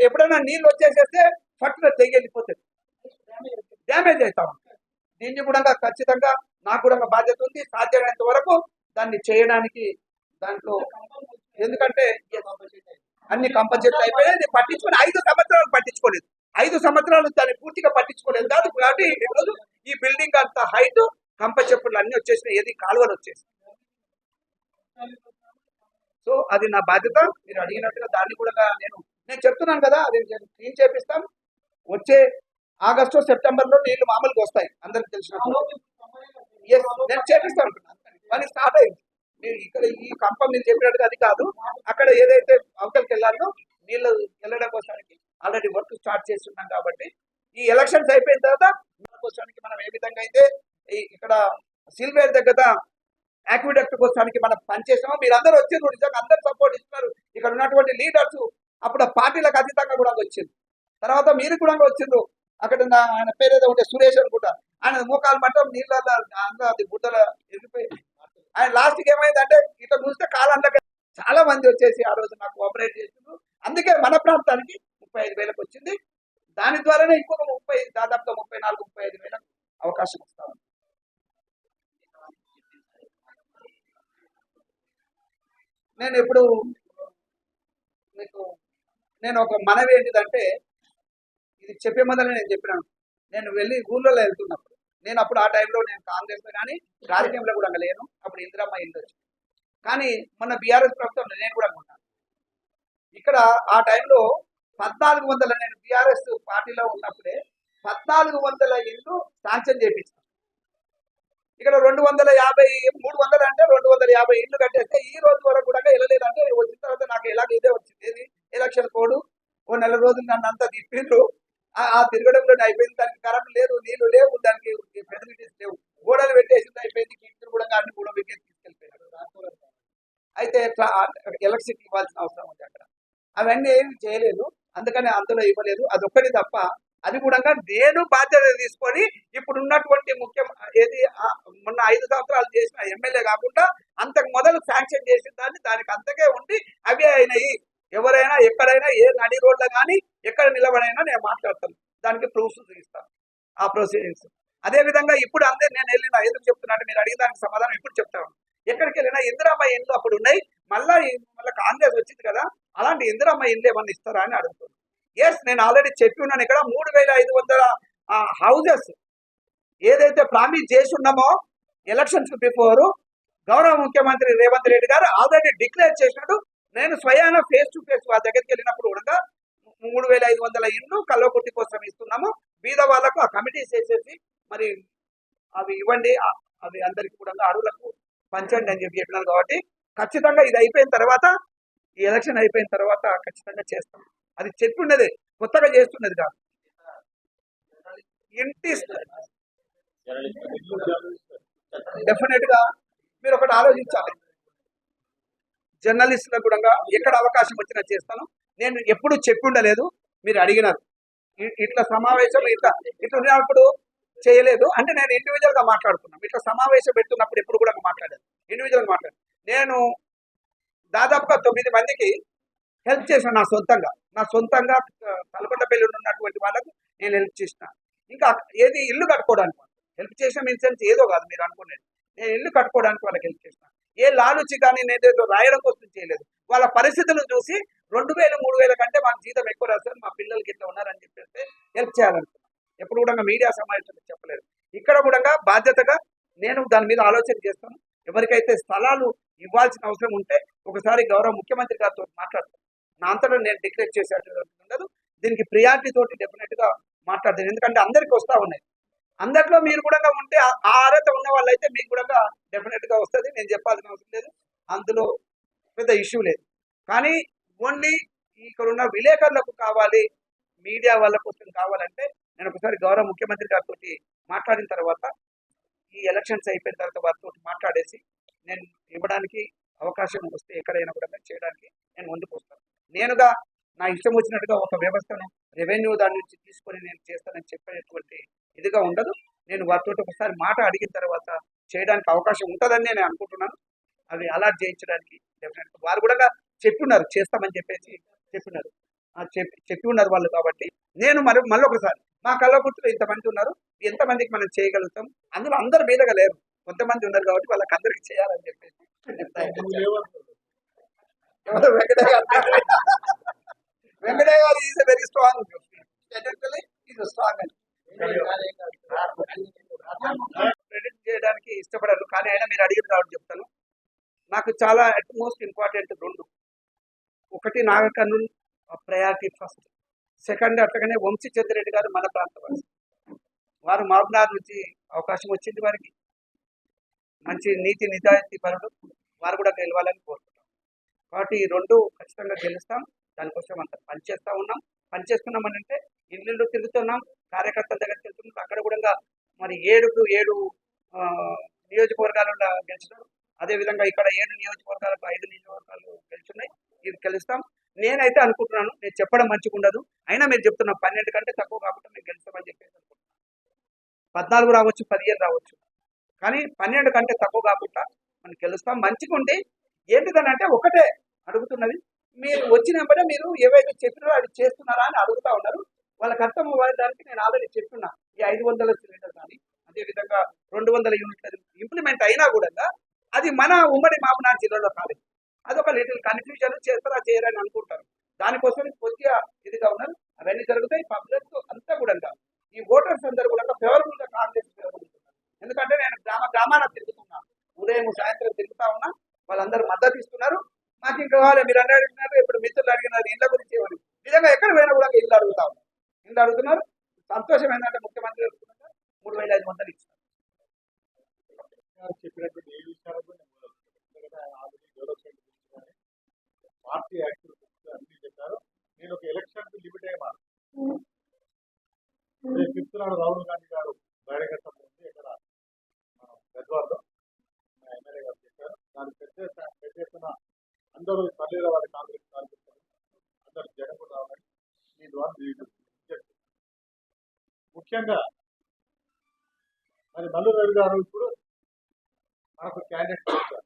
ఎప్పుడైనా నీళ్ళు వచ్చేసేస్తే పట్టున తెగి వెళ్ళిపోతుంది, డ్యామేజ్ అవుతా ఉంటుంది. దీన్ని కూడా ఖచ్చితంగా నాకు కూడా బాధ్యత ఉంది. సాధ్యమైనంత వరకు దాన్ని చేయడానికి దాంట్లో, ఎందుకంటే అన్ని కంపల్సరీ అయిపోయాయి. పట్టించుకొని 5 సంవత్సరాలు పట్టించుకోలేదు. 5 సంవత్సరాలు దాన్ని పూర్తిగా పట్టించుకోలేదు కాదు. కాబట్టి ఈరోజు ఈ బిల్డింగ్ అంత హైట్ కంపచెప్పులు అన్ని వచ్చేసినాయి, ఏది కాలువలు వచ్చేసి. సో అది నా బాధ్యత. మీరు అడిగినట్టుగా దాన్ని కూడా నేను చెప్తున్నాను కదా, అది క్లీన్ చేపిస్తాం. వచ్చే ఆగస్టు సెప్టెంబర్లో నీళ్లు మామూలుగా వస్తాయి, అందరికి తెలిసినప్పుడు. నేను చేపిస్తాను, పని స్టార్ట్ అయింది. ఇక్కడ ఈ కంపం నేను చెప్పినట్టుగా అది కాదు, అక్కడ ఏదైతే అవతలకి వెళ్ళాలో నీళ్ళు వెళ్ళడం కోసానికి ఆల్రెడీ వర్క్ స్టార్ట్ చేస్తున్నాం. కాబట్టి ఈ ఎలక్షన్స్ అయిపోయిన తర్వాత కోసానికి మనం ఏ విధంగా అయితే ఇక్కడ సిల్వేర్ దగ్గర యాక్విడక్ట్ కోసానికి మనం పనిచేసామో మీరు అందరూ వచ్చిండ్రు, నిజంగా అందరు సపోర్ట్ ఇస్తున్నారు. ఇక్కడ ఉన్నటువంటి లీడర్స్ అప్పుడు పార్టీలకు అతీతంగా కూడా వచ్చింది. తర్వాత మీరు కూడా వచ్చిండ్రు. అక్కడ ఆయన పేరు ఏదో ఉంటే సురేష్ అనుకుంటా, ఆయన మోకాలు మట్టం నీళ్ళ అది గుడ్డల ఎగిరిపోయి ఆయన లాస్ట్కి ఏమైందంటే ఇట్లా చూస్తే కాలంలో చాలా మంది వచ్చేసి ఆ రోజు నాకు కోఆపరేట్ చేసిండ్రు. అందుకే మన ప్రాంతానికి 35,000 వచ్చింది. దాని ద్వారానే ఇంకొక దాదాపుగా 34-35,000 అవకాశం వస్తాను. నేను ఇప్పుడు మీకు నేను ఒక మనవి ఏంటిదంటే, ఇది చెప్పే మొదలు నేను చెప్పినాను, నేను వెళ్ళి ఊళ్ళో వెళ్తున్నప్పుడు, నేను అప్పుడు ఆ టైంలో నేను కాంగ్రెస్లో కానీ రాజకీయంలో కూడా లేను. అప్పుడు ఇందిరమ్మ ఇల్లు వచ్చింది. కానీ మొన్న బీఆర్ఎస్ ప్రభుత్వంలో నేను కూడా ఉన్నాను. ఇక్కడ ఆ టైంలో 1400, నేను బీఆర్ఎస్ పార్టీలో ఉన్నప్పుడే 1400 ఇల్లు శాంక్షన్ చేయించాను. ఇక్కడ 250, 300 అంటే 250 ఇల్లు కట్టేస్తే ఈ రోజు వరకు కూడా వెళ్ళలేదంటే, వచ్చిన తర్వాత నాకు ఎలాగ ఇదే వచ్చింది, ఏది ఎలక్షన్ కోడ్. ఓ 4 రోజులు నన్ను అంతా తిప్పిండ్రు. ఆ తిరగడంలో అయిపోయింది. దానికి కరెంట్ లేదు, నీళ్లు లేవు, దానికి ఫెసిలిటీస్ లేవు. గోడలు పెట్టేసింది, అయిపోయింది. కిటికీలు కూడా అన్ని కూడా వికెట్ తీసుకెళ్ళిపోయినారు. అయితే ఎలక్ట్రిసిటీ ఇవ్వాల్సిన అవసరం ఉంది అక్కడ. అవన్నీ ఏమి చేయలేదు, అందుకని అందులో ఇవ్వలేదు. అదొక్కటి తప్ప, అది కూడా నేను బాధ్యత తీసుకొని ఇప్పుడు ఉన్నటువంటి ఏది మొన్న 5 సంవత్సరాలు చేసిన ఎమ్మెల్యే కాకుండా అంతకు మొదలు శాంక్షన్ చేసిన దానికి అంతకే ఉండి అవే అయినాయి. ఎవరైనా ఎక్కడైనా ఏ నడి రోడ్లో కానీ ఎక్కడ నిలబడైనా నేను మాట్లాడతాను, దానికి ప్రూఫ్స్ చూపిస్తాను, ఆ ప్రొసీడింగ్స్. అదేవిధంగా ఇప్పుడు అందరూ నేను వెళ్ళిన, ఎందుకు చెప్తున్నాను మీరు అడిగిన దానికి సమాధానం ఇప్పుడు చెప్తాను. ఎక్కడికి వెళ్ళినా ఇందిరమ్మ ఇండ్లు అప్పుడు ఉన్నాయి, మళ్ళీ కాంగ్రెస్ వచ్చింది కదా, అలాంటి ఇందిరమ్మ ఇండ్లు ఏమన్నా ఇస్తారా అని అడుగుతున్నాను. ఎస్, నేను ఆల్రెడీ చెప్పి ఉన్నాను. ఇక్కడ 3,500 హౌజెస్ ఏదైతే ప్రామిస్ చేసి ఉన్నామో ఎలక్షన్స్ బిఫోర్ గౌరవ ముఖ్యమంత్రి రేవంత్ రెడ్డి గారు ఆల్రెడీ డిక్లేర్ చేసినట్టు, నేను స్వయాన ఫేస్ టు ఫేస్ వాళ్ళ దగ్గరికి వెళ్ళినప్పుడు కూడా 3,500 ఇండ్లు కల్వకుర్తి కోసం ఇస్తున్నాము. బీద వాళ్ళకు ఆ కమిటీస్ వేసేసి మరి అవి ఇవ్వండి, అవి అందరికీ కూడా అరువులకు పంచండి అని చెప్పినాను. కాబట్టి ఖచ్చితంగా ఇది అయిపోయిన తర్వాత, ఈ ఎలక్షన్ అయిపోయిన తర్వాత ఖచ్చితంగా చేస్తాం. అది చెప్పి ఉన్నది, కొత్తగా చేస్తున్నది కాదు. ఇంటి డెఫినెట్ గా మీరు ఒకటి ఆలోచించాలి. జర్నలిస్టులకు కూడా ఎక్కడ అవకాశం వచ్చినా చేస్తాను. నేను ఎప్పుడు చెప్పి ఉండలేదు, మీరు అడిగినారు. ఇట్లా సమావేశం ఇట్లా ఉన్నప్పుడు చేయలేదు అంటే నేను ఇండివిజువల్ గా మాట్లాడుతున్నాను. ఇట్లా సమావేశం పెడుతున్నప్పుడు ఎప్పుడు కూడా మాట్లాడాను, ఇండివిజువల్ గా మాట్లాడాను. నేను దాదాపుగా 9 మందికి హెల్ప్ చేశాను. నా సొంతంగా తలకొండపల్లిలో ఉన్నటువంటి వాళ్ళకు నేను హెల్ప్ చేసిన. ఇంకా ఏది ఇల్లు కట్టుకోవడానికి హెల్ప్ చేసిన మీన్స్ ఏదో కాదు మీరు అనుకునేది. నేను ఇల్లు కట్టుకోవడానికి వాళ్ళకి హెల్ప్ చేసిన. ఏ లాలుచి కానీ నేనేదో రాయడం కోసం చేయలేదు. వాళ్ళ పరిస్థితులను చూసి 2,000, 3,000 కంటే మాకు జీతం ఎక్కువ రాస్తారు, మా పిల్లలకి ఇట్లా ఉన్నారని చెప్పేస్తే హెల్ప్ చేయాలనుకున్నాను. ఎప్పుడు కూడా మీడియా సమావేశంలో చెప్పలేదు. ఇక్కడ కూడా బాధ్యతగా నేను దాని మీద ఆలోచన చేస్తాను. ఎవరికైతే స్థలాలు ఇవ్వాల్సిన అవసరం ఉంటే ఒకసారి గౌరవ ముఖ్యమంత్రి గారితో మాట్లాడతాను. నా అంతటా నేను డిక్లేర్ చేసేటట్టు ఉండదు. దీనికి ప్రియారిటీ తోటి డెఫినెట్ గా మాట్లాడతాను. ఎందుకంటే అందరికీ వస్తూ ఉన్నాయి. అందరిలో మీరు కూడా ఉంటే ఆ అర్హత ఉన్న వాళ్ళు అయితే మీకు కూడా డెఫినెట్ గా వస్తుంది. నేను చెప్పాల్సిన అవసరం లేదు, అందులో పెద్ద ఇష్యూ లేదు. కానీ ఓన్లీ ఇక్కడ ఉన్న విలేకరులకు కావాలి, మీడియా వాళ్ళ కోసం కావాలంటే నేను ఒకసారి గౌరవ ముఖ్యమంత్రి గారితో మాట్లాడిన తర్వాత, ఈ ఎలక్షన్స్ అయిపోయిన తర్వాత వారితో మాట్లాడేసి నేను ఇవ్వడానికి అవకాశం వస్తే ఎక్కడైనా కూడా చేయడానికి నేను ముందుకు వస్తాను. నేనుగా నా ఇష్టం వచ్చినట్టుగా ఒక వ్యవస్థను రెవెన్యూ దాని నుంచి తీసుకొని నేను చేస్తానని చెప్పేటువంటి ఇదిగా ఉండదు. నేను వారితో ఒకసారి మాట అడిగిన తర్వాత చేయడానికి అవకాశం ఉంటుందని నేను అనుకుంటున్నాను. అవి అలాట్ చేయించడానికి డెఫినెట్ వారు కూడా చెప్పిన్నారు, చేస్తామని చెప్పేసి చెప్పినారు, చెప్పి ఉన్నారు వాళ్ళు. కాబట్టి నేను మళ్ళీ ఒకసారి మా కల్వకుర్తిలో ఇంతమంది ఉన్నారు, ఎంతమందికి మనం చేయగలుగుతాం, అందులో అందరు మీదగా లేరు, కొంతమంది ఉన్నారు కాబట్టి వాళ్ళకి అందరికి చేయాలని చెప్పేసి ఎవరు వెంకటయ్య గారు is very strong, is strong అని క్రెడిట్ చేయడానికి ఇష్టపడను, కానీ అయినా మీరు అడిగింది కాబట్టి చెప్తాను. నాకు చాలా అట్ మోస్ట్ ఇంపార్టెంట్ రెండు, ఒకటి నాగకర్నూలు ప్రయారిటీ ఫస్ట్, సెకండ్ అట్లాగనే వంశీ చంద్రెడ్డి గారు మన ప్రాంతవాసి, వారు మహబూబ్నగర్ నుంచి అవకాశం వచ్చింది వారికి, మంచి నీతి నిజాయితీ పరుడు, వారు కూడా గెలవాలని కోరుకుంటాం. కాబట్టి ఈ రెండు ఖచ్చితంగా గెలుస్తాం, దానికోసం అంత పనిచేస్తూ ఉన్నాం. పనిచేస్తున్నాం అని అంటే ఇల్లు తిరుగుతున్నాం, కార్యకర్తల దగ్గర తిరుగుతున్నాం, అక్కడ కూడా మరి 7 నియోజకవర్గాలు గెలిచినాం, అదేవిధంగా ఇక్కడ 7 నియోజకవర్గాలకు 5 నియోజకవర్గాలు గెలుచున్నాయి, ఇది గెలుస్తాం. నేనైతే అనుకుంటున్నాను, నేను చెప్పడం మంచిగా ఉండదు, అయినా మీరు చెప్తున్నా 12 కంటే తక్కువ కాకుండా మేము గెలుస్తామని చెప్పేసి అనుకుంటున్నాను. 14 రావచ్చు, 15 రావచ్చు, కానీ 12 కంటే తక్కువ కాకుండా మనం గెలుస్తాం. మంచిగా ఉండి ఏంటిదని అంటే ఒకటే అడుగుతున్నది, మీరు వచ్చినప్పుడే మీరు ఏవైతే చెప్పినారో అది చేస్తున్నారా అని అడుగుతా ఉన్నారు. వాళ్ళకి అర్థం అవ్వడానికి నేను ఆల్రెడీ చెప్తున్నా, ఈ 500 సిలిండర్ కానీ అదేవిధంగా 200 యూనిట్ల ఇంప్లిమెంట్ అయినా కూడా అది మన ఉమ్మడి మహబూబ్నగర్ జిల్లాలో కాలేదు, అదొక లిటిల్ కన్ఫ్యూజన్, చేస్తారా చేయరని అనుకుంటారు, దానికోసం కొద్దిగా ఇదిగా ఉన్నారు. అవన్నీ జరుగుతాయి. పబ్లిక్ అంతా కూడా ఈ ఓటర్స్ అందరూ కూడా ఫేవరబుల్ గా కాంగ్రెస్ ఫేవరబుల్, ఎందుకంటే నేను గ్రామాన తిరుగుతున్నా, ఉదయం సాయంత్రం తిరుగుతా ఉన్నా, వాళ్ళందరూ మద్దతు ఇస్తున్నారు. నాకు ఇంకా కావాలి, మీరు అడిగినారు, ఇప్పుడు మిత్రులు అడిగినారు ఇళ్ళ గురించి ఏమని, నిజంగా ఎక్కడ పోయినా కూడా ఇల్లు అడుగుతా ఉన్నారు, ఇల్లు అడుగుతున్నారు. సంతోషం ఏంటంటే ముఖ్యమంత్రి 3500 ఇచ్చారు. చెప్పినటువంటి ఏ విషయాలు ఆల్రెడీ డెవలప్మెంట్ కానీ పార్టీ యాక్టివిటీస్ అన్ని చెప్పారు. నేను ఒక ఎలక్షన్ లిమిట్ అయ్యా, ఫిఫ్త్ నాడు రాహుల్ గాంధీ గారు బహిరంగ ఉంది ఇక్కడ గద్వాల్లో ఎమ్మెల్యే గారు చెప్పారు. దానికి పెద్ద ఎత్తున అందరూ తల్లిల వారి కాంగ్రెస్ కార్యకర్తలు అందరూ జగన్ రావాలని మీ ద్వారా ముఖ్యంగా మరి మల్లు రవి గారు ఇప్పుడు మనకు క్యాండిడేట్ చేశారు.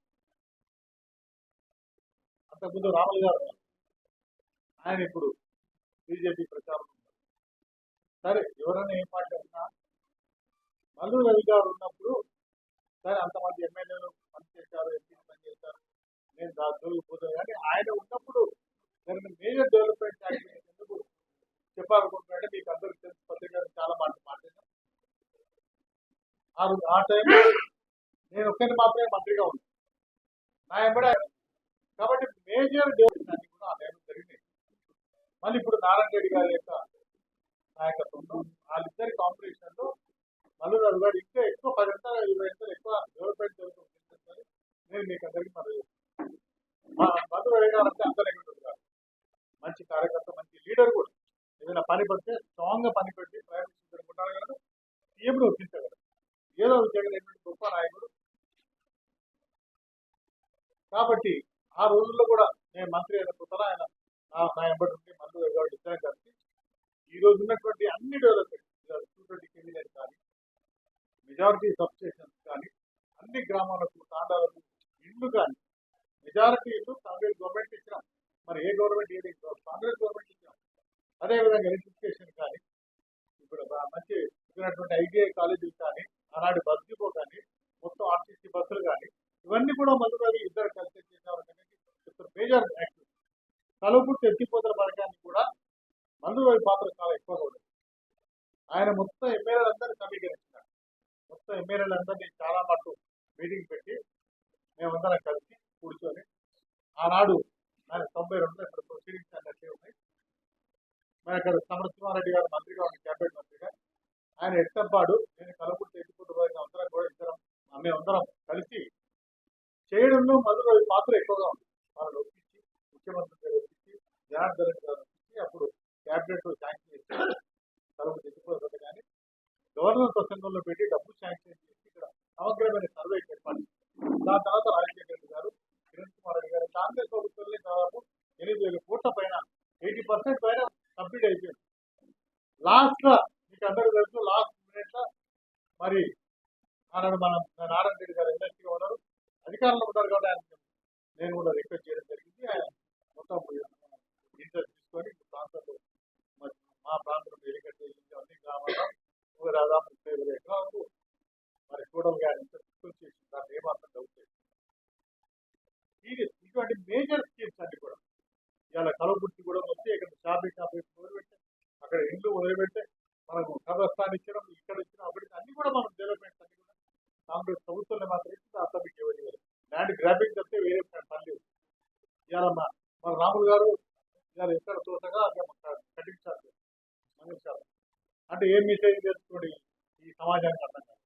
అంతకుముందు రాములు గారు ఆయన ఇప్పుడు బీజేపీ ప్రచారం. సరే ఎవరైనా ఏం మాట్లాడినా మల్లు రవి గారు ఉన్నప్పుడు సరే అంతమంది ఎమ్మెల్యేలు పనిచేశారు, ఎంపీలు పనిచేశారు, నేను జోగిపోతాను, కానీ ఆయన ఉన్నప్పుడు జరిగిన మేజర్ డెవలప్మెంట్ యాక్టివిటీస్ ఎందుకు చెప్పాలనుకుంటున్నారంటే మీకు అందరికీ తెలుసు, పత్రిక చాలా మాట్లాడాను. ఆ టైంలో నేను ఒక్కరిని మాత్రమే మంత్రిగా ఉన్నాను, నా ఎంబడ, కాబట్టి మేజర్ డెవలప్మెంట్ కూడా ఆ టైంలో జరిగినాయి. మళ్ళీ ఇప్పుడు నారాయణ రెడ్డి గారి యొక్క నాయకత్వంలో వాళ్ళిద్దరి కాంపిటీషన్ లో మల్లు రవి గారు ఇంకా ఎక్కువ 10 గంటలు 20 గంటలు ఎక్కువ డెవలప్మెంట్ జరుగుతుంది. నేను మీకు అందరికీ మళ్ళీ మల్లు రవి గారు అంటే అందరూ కాదు, మంచి కార్యకర్త, మంచి లీడర్ కూడా, ఏదైనా పని పడితే స్ట్రాంగ్ గా పని పెట్టి ప్రైమ్ మినిస్టర్ ఉంటారు కదా, సీఎంను ఒప్పించగలరు, ఏదో చేయగలిగినటువంటి గొప్ప నాయకుడు. కాబట్టి ఆ రోజుల్లో కూడా నేను మంత్రి అయిన కొత్తలో ఆయన నా ఎంబడి ఉండి మల్లు రవి గారు ఇద్దరం కలిసి ఈ రోజు ఉన్నటువంటి అన్ని డెవలప్మెంట్ 220 కిలోమీటర్స్ కానీ మెజారిటీ సబ్స్టేషన్స్ కానీ అన్ని గ్రామాలకు తాండాలకు ఇల్లు కానీ మెజారిటీ ఇల్లు కాంగ్రెస్ గవర్నమెంట్ ఇచ్చినాం. మరి ఏ గవర్నమెంట్ ఏది కాంగ్రెస్ గవర్నమెంట్ ఇచ్చినాం. అదేవిధంగా ఎలక్ట్రిఫికేషన్ కానీ ఇప్పుడు మంచి ఇచ్చినటువంటి ఐటీఐ కాలేజీలు కానీ ఆనాడు బస్ డిపో కానీ మొత్తం ఆర్టీసీ బస్సులు కానీ ఇవన్నీ కూడా మల్లు రవి ఇద్దరు కలిసి చేసేవారు. మేజర్ యాక్టివిటీ కలుపుట్టు ఎత్తిపోతల పథకాన్ని కూడా మల్లు రవి పాత్ర చాలా ఎక్కువగా ఉంది. ఆయన మొత్తం ఎమ్మెల్యేలందరినీ సమీకరించినారు, మొత్తం ఎమ్మెల్యేలందరినీ చాలా మట్టు మీటింగ్ పెట్టి మేమందరం కలిసి కూర్చొని ఆనాడు ఆయన 92 ఇక్కడ ప్రొసీడింగ్స్ అన్నట్లే ఉన్నాయి. మరి అక్కడ సమరసింహారెడ్డి గారు మంత్రిగా ఉన్న క్యాబినెట్ మంత్రిగా ఆయన ఎట్టబ్బాడు, నేను కలుపుట్టు ఎత్తిపోతల పథకం అందరం కూడా మేమందరం కలిసి చేయడంలో మల్లు రవి పాత్ర ఎక్కువగా ఉంది. వాళ్ళని ఒప్పించి ముఖ్యమంత్రి గారు ఒప్పించి జనార్దన్ గారు ఒప్పించి అప్పుడు క్యాబినెట్ శాంక్షన్ చేసి కలుపు తెచ్చిపోతుంది, కానీ గవర్నర్ ప్రసంగంలో పెట్టి డబ్బు శాంక్షన్ చేసి ఇక్కడ సమగ్రమైన సర్వే ఏర్పాటు. దాని తర్వాత రాజశేఖర రెడ్డి గారు, కిరణ్ కుమార్ రెడ్డి గారు, కాంగ్రెస్ ప్రభుత్వంలో దాదాపు 8,000 కోట్ల పైన 80% పైన కంప్లీట్ అయిపోయింది. లాస్ట్ లో మీకు అందరికీ తెలుసు, లాస్ట్ మినిట్ లో మరి ఆనాడు మనం నారాయణ రెడ్డి గారు ఎమ్మెల్సీగా ఉన్నారు, అధికారంలో ఉన్నారు కాబట్టి ఆయన నేను కూడా రిక్వెస్ట్ చేయడం జరిగింది. ఆయన మొత్తం ఇంటర్ తీసుకొని ప్రాంతంలో మా ప్రాంతంలో ఎన్నికలు అన్ని గ్రామాలు దాదాపు 30,000 ఎకరాలకు మరి చూడలు కానీ చేసి దాన్ని ఏమాత్రం డౌట్ లేదు. ఇటువంటి మేజర్ స్కీమ్స్ అన్ని కూడా ఇవాళ కలవకుర్తి కూడా వచ్చి ఇక్కడ షాపింగ్ కాంప్లెక్స్ మొదలుపెట్టాం, అక్కడ ఇండ్లు మొదలుపెట్టే మనకు కబ్రస్థాన్ ఇచ్చడం, ఇక్కడ ఇచ్చిన అప్పటికి అన్ని కూడా మనం డెవలప్మెంట్స్ అన్ని కూడా కాంగ్రెస్ ప్రభుత్వంలో మాత్రం ఇచ్చింది. అసలు మీకు ఎవరి ల్యాండ్ గ్రాబింగ్ తప్పితే వేరే పని లేదు. ఇవాళ మన రాములు గారు ఇవాళ ఎక్కడ తోటగా కటింగ్ షాప్ మంగళ షాప్ అంటే ఏం మెసేజ్ చేసుకోండి ఈ సమాజానికి అర్థం కాదు.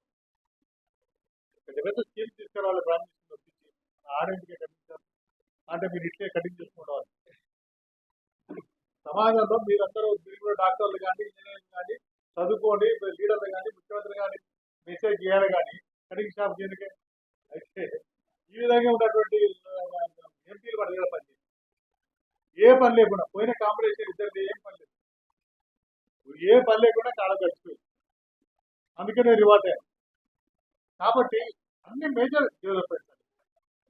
పెద్ద పెద్ద స్కీమ్స్ తీసుకురావాలి బ్రాహ్మణ్ వచ్చి ఆడేంటికే కటింగ్ షాప్ అంటే మీరు ఇట్లే కటింగ్ చేసుకోవాలి. సమాజంలో మీరందరూ మీరు కూడా డాక్టర్లు కానీ ఇంజనీర్లు కానీ చదువుకోండి, లీడర్లు కానీ ముఖ్యమంత్రి కానీ మెసేజ్ చేయాలి కానీ కటింగ్ షాప్ చేయడానికే. అయితే ఈ విధంగా ఉన్నటువంటి ఎంపీలు కూడా పని చేయాలి. ఏ పని లేకుండా పోయిన కాంపిటీషన్ ఇద్దరిది ఏం పని లేదు, ఏ పని లేకుండా చాలా గడిచిపోయింది. అందుకనే రివార్డ్ అయ్యారు. కాబట్టి అన్ని మేజర్ డెవలప్మెంట్స్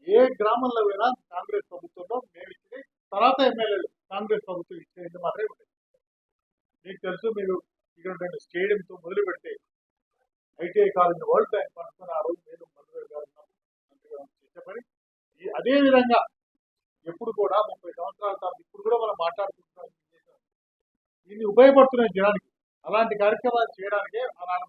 ఏ గ్రామంలో పోయినా కాంగ్రెస్ ప్రభుత్వంలో మేము ఇచ్చింది, తర్వాత ఎమ్మెల్యేలు కాంగ్రెస్ ప్రభుత్వం ఇచ్చేది మాత్రమే ఉంటాయి. మీకు తెలుసు, మీరు ఇక్కడ స్టేడియంతో మొదలు పెడితే ITI college world bank funds ఆ రోజు నేను మంత్రి గారు చెప్పని అదే విధంగా ఎప్పుడు కూడా 30 సంవత్సరాల తర్వాత ఇప్పుడు కూడా మనం మాట్లాడుకుంటున్నాం. దీన్ని ఉపయోగపడుతున్నాయి జనానికి. అలాంటి కార్యక్రమాలు చేయడానికే అలాంటి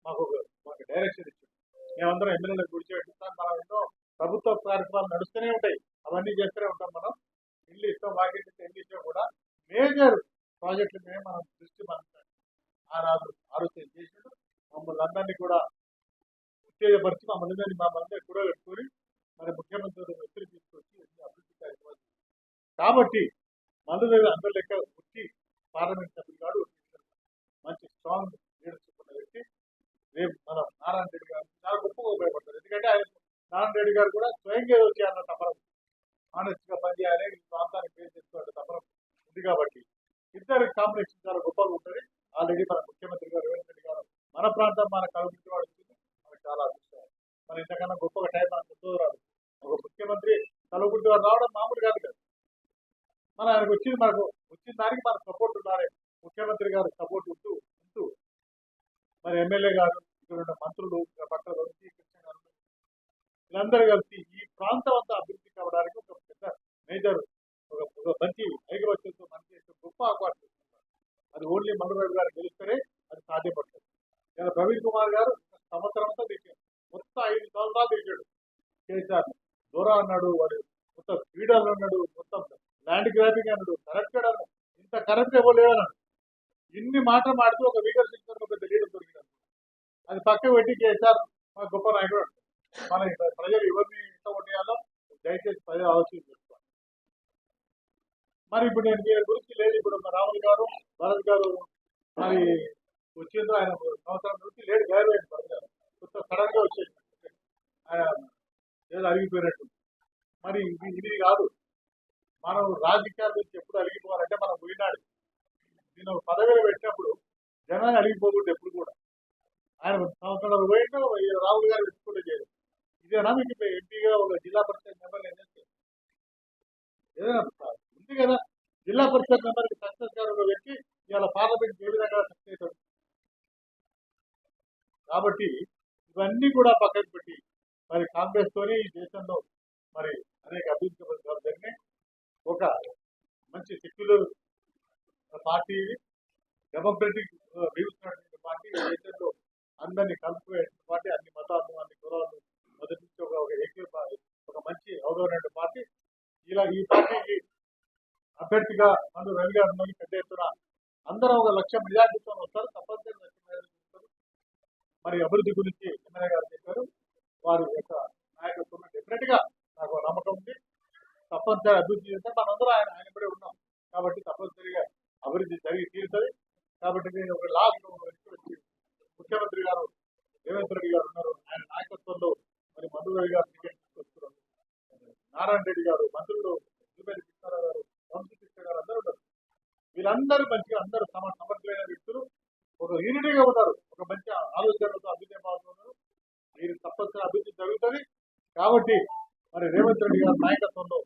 మాకు ఒక డైరెక్షన్ ఇచ్చింది. మేమందరం ఎమ్మెల్యేలకు గురించి పెట్టిస్తాం. మనం ఎన్నో ప్రభుత్వ కార్యక్రమాలు నడుస్తూనే ఉంటాయి, అవన్నీ చేస్తూనే ఉంటాం. మనం ఇల్లు ఇస్తాం, వాకిల్ ఇస్తాం, ఎన్ని ఇచ్చినా కూడా మేజర్ ప్రాజెక్టుల మీద మనం దృష్టి ఆనాడు ఆలోచన చేసినట్టు మమ్మల్ని అందరినీ కూడా ఉత్తేజపరిచి మమ్మల్ని కూడా పెట్టుకొని మరి ముఖ్యమంత్రి ఒత్తిడి తీసుకొచ్చి అభివృద్ధి కార్యక్రమాలు. కాబట్టి మళ్ళీ అందరి లెక్క వచ్చి పార్లమెంట్ సభ్యులు కాదు మంచి స్ట్రాంగ్ లీడర్షిప్ ఉన్న వ్యక్తి. రేపు మన నారాయణ రెడ్డి గారు చాలా గొప్పగా ఉపయోగపడతారు. ఎందుకంటే ఆయన నారాయణ రెడ్డి గారు కూడా స్వయంగా వచ్చి అన్న తపరం ఆనెస్ట్ గా పనిచేయాలి, ఈ ప్రాంతానికి పేరు తెచ్చుకోవాలి తపరం ఉంది. కాబట్టి ఇద్దరు కాంబినేషన్ చాలా గొప్పగా ఉంటుంది. ఆల్రెడీ మన ముఖ్యమంత్రి గారు రేవంత్ రెడ్డి గారు మన ప్రాంతం మన కలుగుతూ వాడు వచ్చింది, మనకు చాలా అదృష్టం. మరి ఇంతకన్నా గొప్పగా టైం మనకు గుర్తు రాదు. ఒక ముఖ్యమంత్రి కలుగుతూ వాడు రావడం మామూలు కాదు కదా. మన ఆయనకు మనకు వచ్చిన దానికి మనకు సపోర్ట్ ఉండాలి. ముఖ్యమంత్రి గారు సపోర్ట్ ఉంటూ మరి ఎమ్మెల్యే గారు, ఇక్కడ ఉన్న మంత్రులు, పట్ల కృష్ణ గారు వీళ్ళందరూ కలిసి ఈ ప్రాంతం అంతా అభివృద్ధి కావడానికి ఒక పెద్ద మేజర్ ఒక మంచి ఐకమత్యంతో మంచి గొప్ప అవకాశం ఇస్తున్నారు. అది ఓన్లీ మల్లురావు గారు గెలిస్తేనే అది సాధ్యపడుతుంది. ఇలా ప్రవీణ్ కుమార్ గారు సంవత్సరంతో దిగాడు, మొత్తం 5 సంవత్సరాలు దిగాడు. కేసీఆర్ దూరా అన్నాడు, వాడు మొత్తం క్రీడలు అన్నాడు, మొత్తం ల్యాండ్ గ్రాబింగ్ అన్నాడు, కరప్టెడ్ అన్నాడు. ఇంత కరప్ట్ ఇవ్వలేదన్నాడు. ఇన్ని మాటలు మాడుతూ ఒక వీగర్ శిక్షణ పెద్ద లీడర్ దొరికినాడు. అది పక్క పెట్టి కేసీఆర్ మా గొప్ప నాయకుడు. మన ప్రజలు ఎవరిని ఇంత కొట్టేయాలో దయచేసి ప్రజలు ఆలోచన చేసుకోవాలి. మరి ఇప్పుడు నేను మీ గురించి లేదు, ఇప్పుడు రాములు గారు భరత్ గారు మరి వచ్చిందో ఆయన సంవత్సరం నుంచి లేడు, గైర్వేట్ గారు కొత్త సడన్ గా వచ్చేది ఆయన ఏదో అరిగిపోయినట్టు. మరి ఇది కాదు, మనం రాజకీయాల నుంచి ఎప్పుడు అలిగిపోవాలంటే మనం పోయినాడు. నేను పదవిలో పెట్టినప్పుడు జనాన్ని అలిగిపోకుండా ఎప్పుడు కూడా ఆయన సంవత్సరాలు పోయింటూ రాహుల్ గారు పెట్టుకుంటే చేయలేదు. ఇదేనా మీకు ఎంపీగా ఒక జిల్లా పరిషత్ మెంబర్ ఏదైనా ఉంది కదా. జిల్లా పరిషత్ మెంబర్కి సక్సెస్ గారు ఒక వ్యక్తి ఇవాళ పార్లమెంట్ ఏ విధంగా సక్సెస్ అవుతాడు. కాబట్టి ఇవన్నీ కూడా పక్కకు పెట్టి మరి కాంగ్రెస్ తోనే ఈ దేశంలో మరి అనేక అభివృద్ధి పథకాలు జరిగినాయి. ఒక మంచి secular party, democratic views party, దేశంలో అందరినీ కలుపుకునే పార్టీ, అన్ని మతాలు అన్ని కులాలు మొదటి నుంచి ఒక మంచి అవగాహన పార్టీ. ఇలా ఈ పార్టీకి అభ్యర్థిగా మందు రవి గారు పెద్ద ఎత్తున అందరూ ఒక 1,00,000 మెజార్టీతో వస్తారు, తప్పనిసరి 1,00,000 మెజార్టీ వస్తారు. మరి అభివృద్ధి గురించి ఎమ్మెల్యే గారు చెప్పారు. వారి యొక్క నాయకత్వం డెఫినెట్ గా నాకు నమ్మకం ఉంది. తప్పనిసరి అభివృద్ధి చేస్తే మనందరూ ఆయన కూడా ఉన్నాం. కాబట్టి తప్పనిసరిగా అభివృద్ధి జరిగి తీరుతుంది. కాబట్టి నేను ఒక లాస్ట్ వచ్చి ముఖ్యమంత్రి గారు రేవంత్ రెడ్డి గారు ఉన్నారు, ఆయన నాయకత్వంలో మరి మందు రవి గారు టికెట్ తీసుకొస్తున్నారు, నారాయణ రెడ్డి గారు, మంత్రులు కృష్ణారావు గారు, వంశీకృష్ణ గారు అందరూ ఉన్నారు. వీళ్ళందరూ మంచిగా అందరూ సమర్థమైన వ్యక్తులు, ఒక యూనిటీగా ఉన్నారు, ఒక మంచి ఆలోచనలతో అభివృద్ధి భావంతో ఉన్నారు. మీరు తప్పనిసరి అభివృద్ధి జరుగుతుంది. కాబట్టి మరి రేవంత్ రెడ్డి గారి నాయకత్వంలో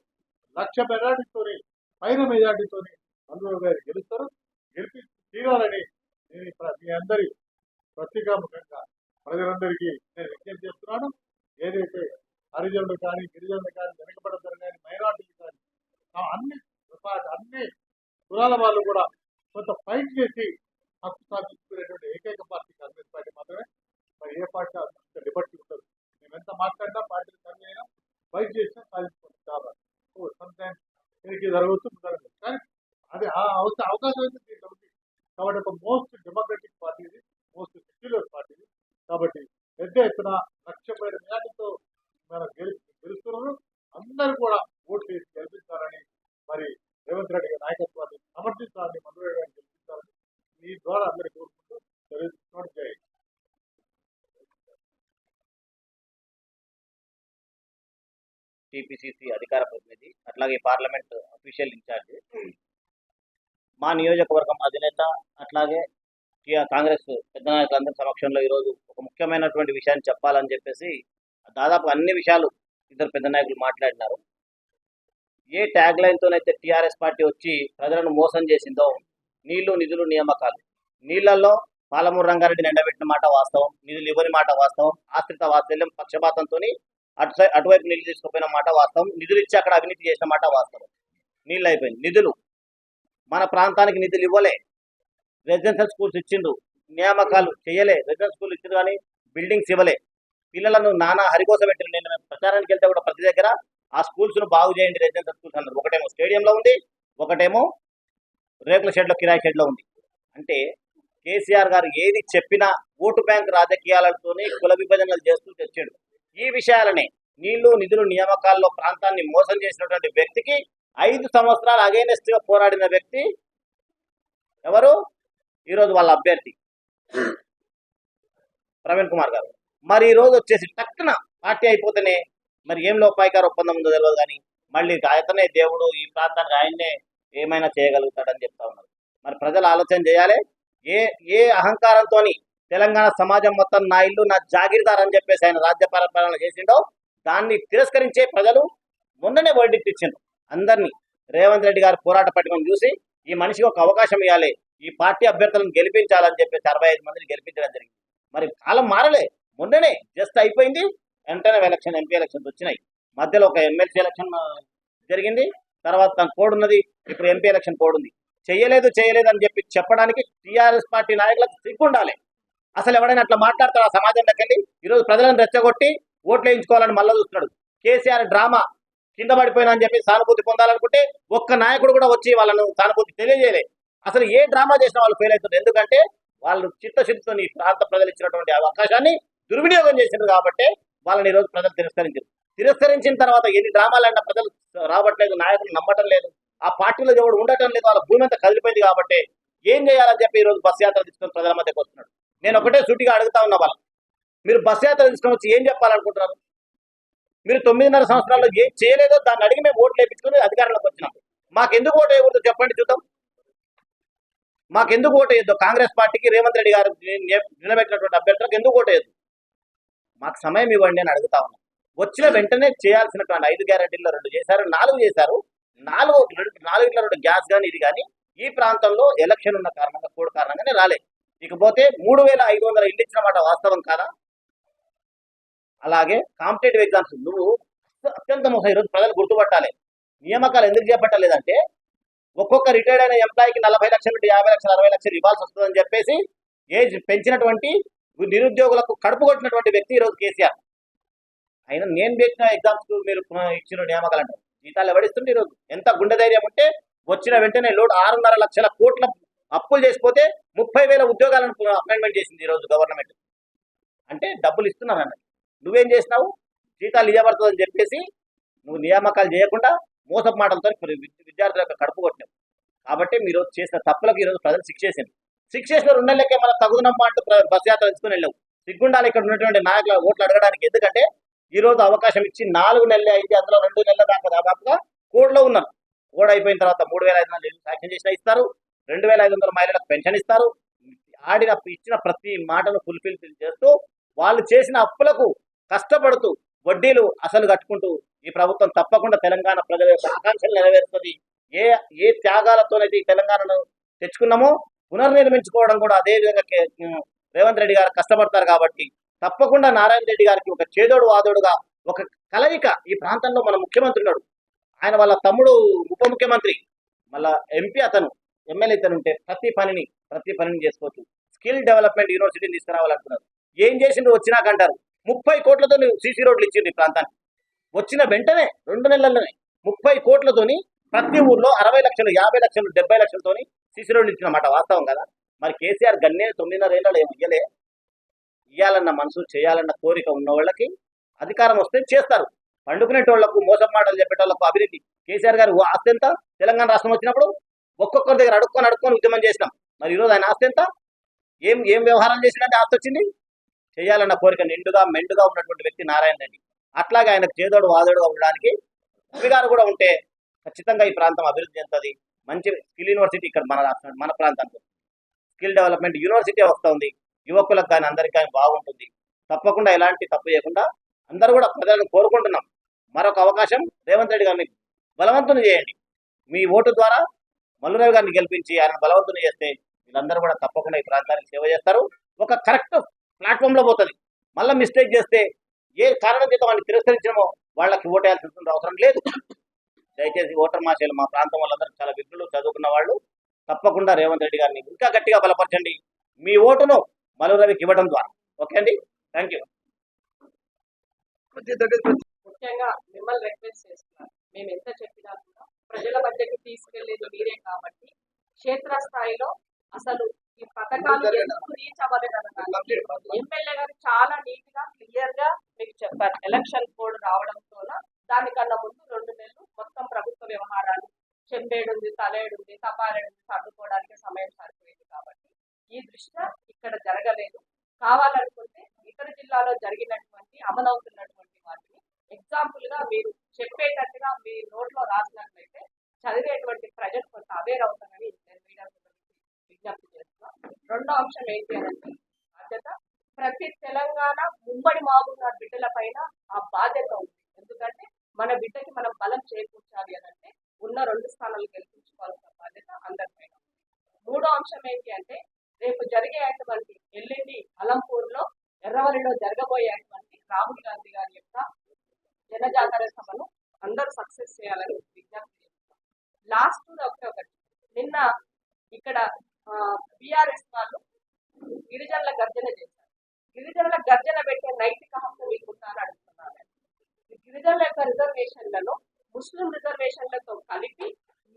1,00,000 మెజార్టీతోని పైన మెజార్టీతోని మందు గారు గెలుస్తారు. గెలిపి తీరాలని నేను మీ అందరి ప్రత్యేకంగా ప్రజలందరికీ నేను విజ్ఞప్తి చేస్తున్నాను. ఏదైతే హరిజనులు కానీ, గిరిజనులు కానీ, వెనుకబడ్డ కానీ, మైనార్టీలు కానీ అన్ని కులాల వాళ్ళు కూడా కొంత ఫైట్ చేసి హక్కు సాధించుకునేటువంటి ఏకైక పార్టీ కాంగ్రెస్ పార్టీ మాత్రమే. మరి ఏ పార్టీ అంత లిబర్టీ ఉంటుంది. మేము ఎంత మాట్లాడినా పార్టీలు కన్వీ అయినా ఫైట్ చేసినా సాధించుకుంటాం. చాలా సమ్ టైమ్స్ దీనికి జరగవచ్చు, కానీ అది అవకాశం అయితే దీంట్లో ఉంది. కాబట్టి ఒక మోస్ట్ డెమోక్రటిక్ పార్టీ ఇది, మోస్ట్ సెక్యులర్ పార్టీ ఇది. కాబట్టి పెద్ద ఎత్తున లక్ష్యమైన మేటతో మనం గెలుస్తున్నారు. అందరూ కూడా ఓట్లు వేసి గెలిపిస్తారని, మరి రేవంత్ రెడ్డి గారి నాయకత్వాన్ని సమర్థిస్తారని, మంత్రి గారిని గెలిపిస్తారని ఈ ద్వారా అందరికీ కోరుకుంటూ తెలుస్తున్నాడు. జై హింద్. టీపీసీసీ అధికార ప్రతినిధి, అట్లాగే పార్లమెంట్ అఫీషియల్ ఇన్ఛార్జ్, మా నియోజకవర్గం అధినేత, అట్లాగే కాంగ్రెస్ పెద్ద నాయకులందరి సమక్షంలో ఈరోజు ఒక ముఖ్యమైనటువంటి విషయాన్ని చెప్పాలని చెప్పేసి దాదాపు అన్ని విషయాలు ఇద్దరు పెద్ద నాయకులు మాట్లాడినారు. ఏ ట్యాగ్ లైన్తోనైతే టీఆర్ఎస్ పార్టీ వచ్చి ప్రజలను మోసం చేసిందో, నీళ్లు నిధులు నియామకాలు, నీళ్లలో పాలమూరు రంగారెడ్డిని ఎండబెట్టిన మాట వాస్తవం, నిధులు ఇవ్వని మాట వాస్తవం, ఆశ్రిత వాత్సల్యం పక్షపాతంతో అటువైపు నీళ్లు తీసుకుపోయిన మాట వాస్తవం, నిధులు ఇచ్చి అక్కడ అవినీతి చేసిన మాట వాస్తవం. నీళ్ళు అయిపోయింది. నిధులు మన ప్రాంతానికి నిధులు ఇవ్వలే, రెసిడెన్షియల్ స్కూల్స్ ఇచ్చిండ్రు, నియామకాలు చేయలే, రెసిడెన్షియల్ స్కూల్ ఇచ్చిండ్రు కానీ బిల్డింగ్స్ ఇవ్వలే. పిల్లలను నానా హరికోస పెట్టిన. నేను ప్రచారానికి వెళ్తే కూడా ప్రతి దగ్గర ఆ స్కూల్స్ను బాగు చేయండి, రెసిడెన్షియల్ స్కూల్స్ అన్నారు. ఒకటేమో స్టేడియంలో ఉంది, ఒకటేమో రేకుల షెడ్లో, కిరాయి షెడ్లో ఉంది. అంటే కేసీఆర్ గారు ఏది చెప్పినా ఓటు బ్యాంక్ రాజకీయాలతోనే కుల విభజనలు చేస్తూ తెచ్చాడు. ఈ విషయాలనే నీళ్లు నిధులు నియామకాల్లో ప్రాంతాన్ని మోసం చేసినటువంటి వ్యక్తికి 5 సంవత్సరాలు అగైనెస్ట్ గా పోరాడిన వ్యక్తి ఎవరు? ఈరోజు వాళ్ళ అభ్యర్థి ప్రవీణ్ కుమార్ గారు. మరి ఈరోజు వచ్చేసి టక్కున పార్టీ అయిపోతేనే మరి ఏం లోపాయికార ఒప్పందం ఉందో తెలియదు కానీ మళ్ళీ ఆయతనే దేవుడు, ఈ ప్రాంతానికి ఆయన్నే ఏమైనా చేయగలుగుతాడని చెప్తా ఉన్నారు. మరి ప్రజలు ఆలోచన చేయాలి. ఏ అహంకారంతో తెలంగాణ సమాజం మొత్తం నా ఇల్లు నా జాగీర్దార్ అని చెప్పేసి ఆయన రాజ్య పరిపాలన చేసిండో దాన్ని తిరస్కరించే ప్రజలు మొన్ననే వర్డిక్ట్ ఇచ్చిండ్రు అందరినీ. రేవంత్ రెడ్డి గారు పోరాట పట్టుకొని చూసి ఈ మనిషికి ఒక అవకాశం ఇవ్వాలి, ఈ పార్టీ అభ్యర్థులను గెలిపించాలని చెప్పేసి 65 మందిని గెలిపించడం జరిగింది. మరి కాలం మారలే, మొన్ననే జస్ట్ అయిపోయింది. వెంటనే ఎలక్షన్, ఎంపీ ఎలక్షన్స్ వచ్చినాయి. మధ్యలో ఒక ఎమ్మెల్సీ ఎలక్షన్ జరిగింది, తర్వాత తన కోడ్ ఉన్నది, ఇప్పుడు ఎంపీ ఎలక్షన్ కోడ్ ఉంది. చేయలేదు అని చెప్పి చెప్పడానికి టీఆర్ఎస్ పార్టీ నాయకులకు సిగ్గుండాలి. అసలు ఎవడైనా అట్లా మాట్లాడతాడు ఆ సమాజంలోకి వెళ్ళి? ఈరోజు ప్రజలను రెచ్చగొట్టి ఓట్లు వేయించుకోవాలని మళ్ళీ చూస్తున్నాడు. కేసీఆర్ డ్రామా కింద పడిపోయినా అని చెప్పి సానుభూతి పొందాలనుకుంటే ఒక్క నాయకుడు కూడా వచ్చి వాళ్ళను సానుభూతి తెలియజేయలే. అసలు ఏ డ్రామా చేసినా వాళ్ళు ఫెయిల్ అవుతుంది. ఎందుకంటే వాళ్ళు చిత్తశుద్ధితో ఈ ప్రాంత ప్రజలు ఇచ్చినటువంటి అవకాశాన్ని దుర్వినియోగం చేసిండ్రు కాబట్టి వాళ్ళని ఈరోజు ప్రజలు తిరస్కరించిన తర్వాత ఎన్ని డ్రామాలన్నా ప్రజలు రావట్లేదు, నాయకులు నమ్మటం లేదు, ఆ పార్టీలో ఎవరు ఉండటం లేదు, వాళ్ళ భూమి అంతా కదిలిపోయింది. కాబట్టి ఏం చేయాలని చెప్పి ఈరోజు బస్ యాత్ర తీసుకొని ప్రజల మధ్యకి వస్తున్నాడు. నేను ఒకటే సూటిగా అడుగుతా ఉన్నా వాళ్ళు, మీరు బస్ యాత్ర తీసుకొని వచ్చి ఏం చెప్పాలనుకుంటున్నారు? మీరు 9.5 సంవత్సరాల్లో ఏం చేయలేదో దాన్ని అడిగి మేము ఓట్లు వేయించుకొని అధికారంలోకి వచ్చినాం. మాకెందుకు ఓటు వేయకూడదు చెప్పండి చూద్దాం. మాకెందుకు ఓటు వేయద్దు? కాంగ్రెస్ పార్టీకి రేవంత్ రెడ్డి గారు నిలబెట్టినటువంటి అభ్యర్థులకు ఎందుకు ఓటు వేయద్దు? మాకు సమయం ఇవ్వండి అని అడుగుతా ఉన్నాం. వచ్చిన వెంటనే చేయాల్సినటువంటి 5 గ్యారెంటీల్లో 2 చేశారు, 4 చేశారు. 4 గ్యాస్ కానీ ఇది కానీ ఈ ప్రాంతంలో ఎలక్షన్ ఉన్న కారణంగా కోడ్ కారణంగానే రాలే. ఇకపోతే 3,500 ఇల్లు ఇచ్చిన మాట వాస్తవం కాదా? అలాగే కాంపిటేటివ్ ఎగ్జామ్స్ నువ్వు అత్యంత మోసం. ఈరోజు ప్రజలు గుర్తుపట్టాలి. నియామకాలు ఎందుకు చేపట్టలేదంటే ఒక్కొక్క రిటైర్డ్ అయిన ఎంప్లాయీకి 40 లక్షల నుండి 50 లక్షలు 60 లక్షలు ఇవ్వాల్సి వస్తుందని చెప్పేసి ఏజ్ పెంచినటువంటి నిరుద్యోగులకు కడుపు కొట్టినటువంటి వ్యక్తి ఈరోజు కేసీఆర్. అయినా నేను పెట్టిన ఎగ్జామ్స్ మీరు ఇచ్చిన నియామకాలు అంటారు. జీతాలు ఎవడిస్తుంటే ఈరోజు ఎంత గుండె ధైర్యం ఉంటే వచ్చిన వెంటనే 6.5 లక్షల కోట్ల అప్పులు చేసిపోతే 30,000 ఉద్యోగాలను అపాయింట్మెంట్ చేసింది ఈరోజు గవర్నమెంట్. అంటే డబ్బులు ఇస్తున్నాను అన్నది. నువ్వేం చేసినావు? జీతాలు ఇవ్వబడుతుందని చెప్పేసి నువ్వు నియామకాలు చేయకుండా మోసపు మాటలతో విద్యార్థుల యొక్క కడుపు కొట్టినావు. కాబట్టి మీరు చేసిన తప్పులకు ఈరోజు ప్రజలు శిక్షేసింది. శిక్షేసిన 2 నెలలకే మనం తగుదనమ్మా అంటూ బస్ యాత్ర తీసుకుని వెళ్ళావు. సిగ్గుండాలి ఇక్కడ ఉన్నటువంటి నాయకుల ఓట్లు అడగడానికి. ఎందుకంటే ఈరోజు అవకాశం ఇచ్చి 4 నెలలే అయింది, అందులో 2 నెలల దాకా దాదాపుగా కోడ్లో ఉన్నాను. కోడ్ అయిపోయిన తర్వాత 3,500 శాంక్షన్ చేసినా ఇస్తారు, 2,500 మహిళలకు పెన్షన్ ఇస్తారు. ఇచ్చిన ప్రతి మాటను ఫుల్ఫిల్ చేస్తూ వాళ్ళు చేసిన అప్పులకు కష్టపడుతూ వడ్డీలు అసలు కట్టుకుంటూ ఈ ప్రభుత్వం తప్పకుండా తెలంగాణ ప్రజల యొక్క ఆకాంక్షలు నెరవేరుస్తుంది. ఏ త్యాగాలతోనైతే ఈ తెలంగాణను తెచ్చుకున్నామో పునర్నిర్మించుకోవడం కూడా అదే విధంగా రేవంత్ రెడ్డి గారు కష్టపడతారు కాబట్టి తప్పకుండా నారాయణ రెడ్డి గారికి ఒక చేదోడు వాదోడుగా ఒక కలయిక ఈ ప్రాంతంలో మన ముఖ్యమంత్రి ఉన్నాడు, ఆయన వాళ్ళ తమ్ముడు ఉప ముఖ్యమంత్రి, మళ్ళా ఎంపీ అతను, ఎమ్మెల్యే ఇతను ఉంటే ప్రతి పనిని చేసుకోవచ్చు. స్కిల్ డెవలప్మెంట్ యూనివర్సిటీని తీసుకురావాలంటున్నారు. ఏం చేసిండ్రు వచ్చినాకంటారు. 30 కోట్లతో సీసీ రోడ్లు ఇచ్చిండ్రు ఈ ప్రాంతానికి. వచ్చిన వెంటనే 2 నెలల్లోనే 30 కోట్లతోని ప్రతి ఊర్లో 60 లక్షలు, 50 లక్షలు, 70 లక్షలతోని సీసీ రోడ్లు ఇచ్చినమాట. వాస్తవం కదా. మరి కేసీఆర్ గన్నే 9.5 ఏళ్ళలో ఏమి ఇయ్యలే. ఇయ్యాలన్న మనసు, చేయాలన్న కోరిక ఉన్న వాళ్ళకి అధికారం వస్తే చేస్తారు. పండుకునేటోళ్లకు, మోసం మాటలు చెప్పేటోళ్లకు అభివృద్ధి. కేసీఆర్ గారు ఆస్తి ఎంత? తెలంగాణ రాష్ట్రం వచ్చినప్పుడు ఒక్కొక్కరి దగ్గర అడుక్కొని ఉద్యమం చేసినాం. మరి ఈరోజు ఆయన ఆస్తి ఎంత? ఏం వ్యవహారం చేసినట్టు ఆస్తి వచ్చింది? చేయాలన్న కోరిక మెండుగా ఉన్నటువంటి వ్యక్తి నారాయణ రెడ్డి. అట్లాగే ఆయనకు చేదోడు వాదోడుగా ఉండడానికి రవి గారు కూడా ఉంటే ఖచ్చితంగా ఈ ప్రాంతం అభివృద్ధి చెందుతుంది. మంచి స్కిల్ యూనివర్సిటీ ఇక్కడ మన ప్రాంతానికి స్కిల్ డెవలప్మెంట్ యూనివర్సిటీ వస్తుంది. యువకులకు కానీ అందరికీ కానీ బాగుంటుంది. తప్పకుండా ఎలాంటి తప్పు చేయకుండా అందరూ కూడా ప్రజలను కోరుకుంటున్నాం. మరొక అవకాశం రేవంత్ రెడ్డి గారిని బలవంతుని చేయండి. మీ ఓటు ద్వారా మల్లురావు గారిని గెలిపించి ఆయన బలవంతుని చేస్తే వీళ్ళందరూ కూడా తప్పకుండా ఈ ప్రాంతానికి సేవ చేస్తారు. ఒక కరెక్ట్ ప్లాట్ఫామ్లో పోతుంది. మళ్ళీ మిస్టేక్ చేస్తే ఏ కారణం చేత వాళ్ళని తిరస్కరించడమో వాళ్ళకి ఓటేయాల్సిన అవసరం లేదు. దయచేసి ఓటర్ మాషేలు మా ప్రాంతం వాళ్ళందరూ చాలా విఘ్నులు, చదువుకున్న వాళ్ళు. తప్పకుండా రేవంత్ రెడ్డి గారిని ఇంకా గట్టిగా బలపరచండి. మీ ఓటును మల్లురవికి ఇవ్వడం ద్వారా. ఓకే అండి, థ్యాంక్ యూ. ముఖ్యంగా మిమ్మల్ని రిక్వెస్ట్ చేస్తున్నాను. మేము ఎంత చెప్పినా కూడా ప్రజల మధ్యకి తీసుకెళ్లేది మీరే కాబట్టి క్షేత్రస్థాయిలో అసలు ఈ పథకాలు ఎందుకు రీచ్ అవ్వలేదన్నదానికి ఎమ్మెల్యే గారు చాలా నీట్ గా క్లియర్ గా మీకు చెప్పారు. ఎలక్షన్ కోడ్ రావడంతో దానికన్నా ముందు 2 నెలలు మొత్తం ప్రభుత్వ వ్యవహారాలు, చెంబేడుంది, తలేడుంది, తపాలేడుంది సర్దుకోవడానికి సమయం సరిపోయింది. కాబట్టి ఈ దృష్ట్యా ఇక్కడ జరగలేదు. కావాలనుకుంటే ఇతర జిల్లాలో జరిగినటువంటి అమలవుతున్నటువంటి వాటిని ఎగ్జాంపుల్ గా మీరు చెప్పేటట్టుగా మీ నోట్లో రాసినట్లయితే చదివేటువంటి ప్రజలు కొంత అవేర్ అవుతారని నేను విజ్ఞప్తి చేస్తున్నాను. రెండో అంశం ఏంటి అంటే బాధ్యత. ప్రతి తెలంగాణ ఉమ్మడి మాగున్న బిడ్డల పైన ఆ బాధ్యత ఉంది. ఎందుకంటే మన బిడ్డకి మనం బలం చేకూర్చాలి అనంటే ఉన్న 2 స్థానాలు గెలిపించుకోవాల్సిన బాధ్యత అందరిపైన. మూడో అంశం ఏంటి అంటే రేపు జరిగేటువంటి ఎల్లుండి అలంపూర్లో, ఎర్రవల్లిలో జరగబోయేటువంటి రాహుల్ గాంధీ గారి యొక్క జనజాగరణ సభను అందరూ సక్సెస్ చేయాలని విజ్ఞప్తి చేస్తున్నాం. లాస్ట్ ఒకటి నిన్న ఇక్కడ బీఆర్ఎస్ వాళ్ళు గిరిజనుల గర్జన చేశారు. గిరిజనుల గర్జన పెట్టే నైతిక హక్కు మీకుంటారని అడుగుతున్నారు. గిరిజనుల యొక్క రిజర్వేషన్లలో ముస్లిం రిజర్వేషన్లతో కలిపి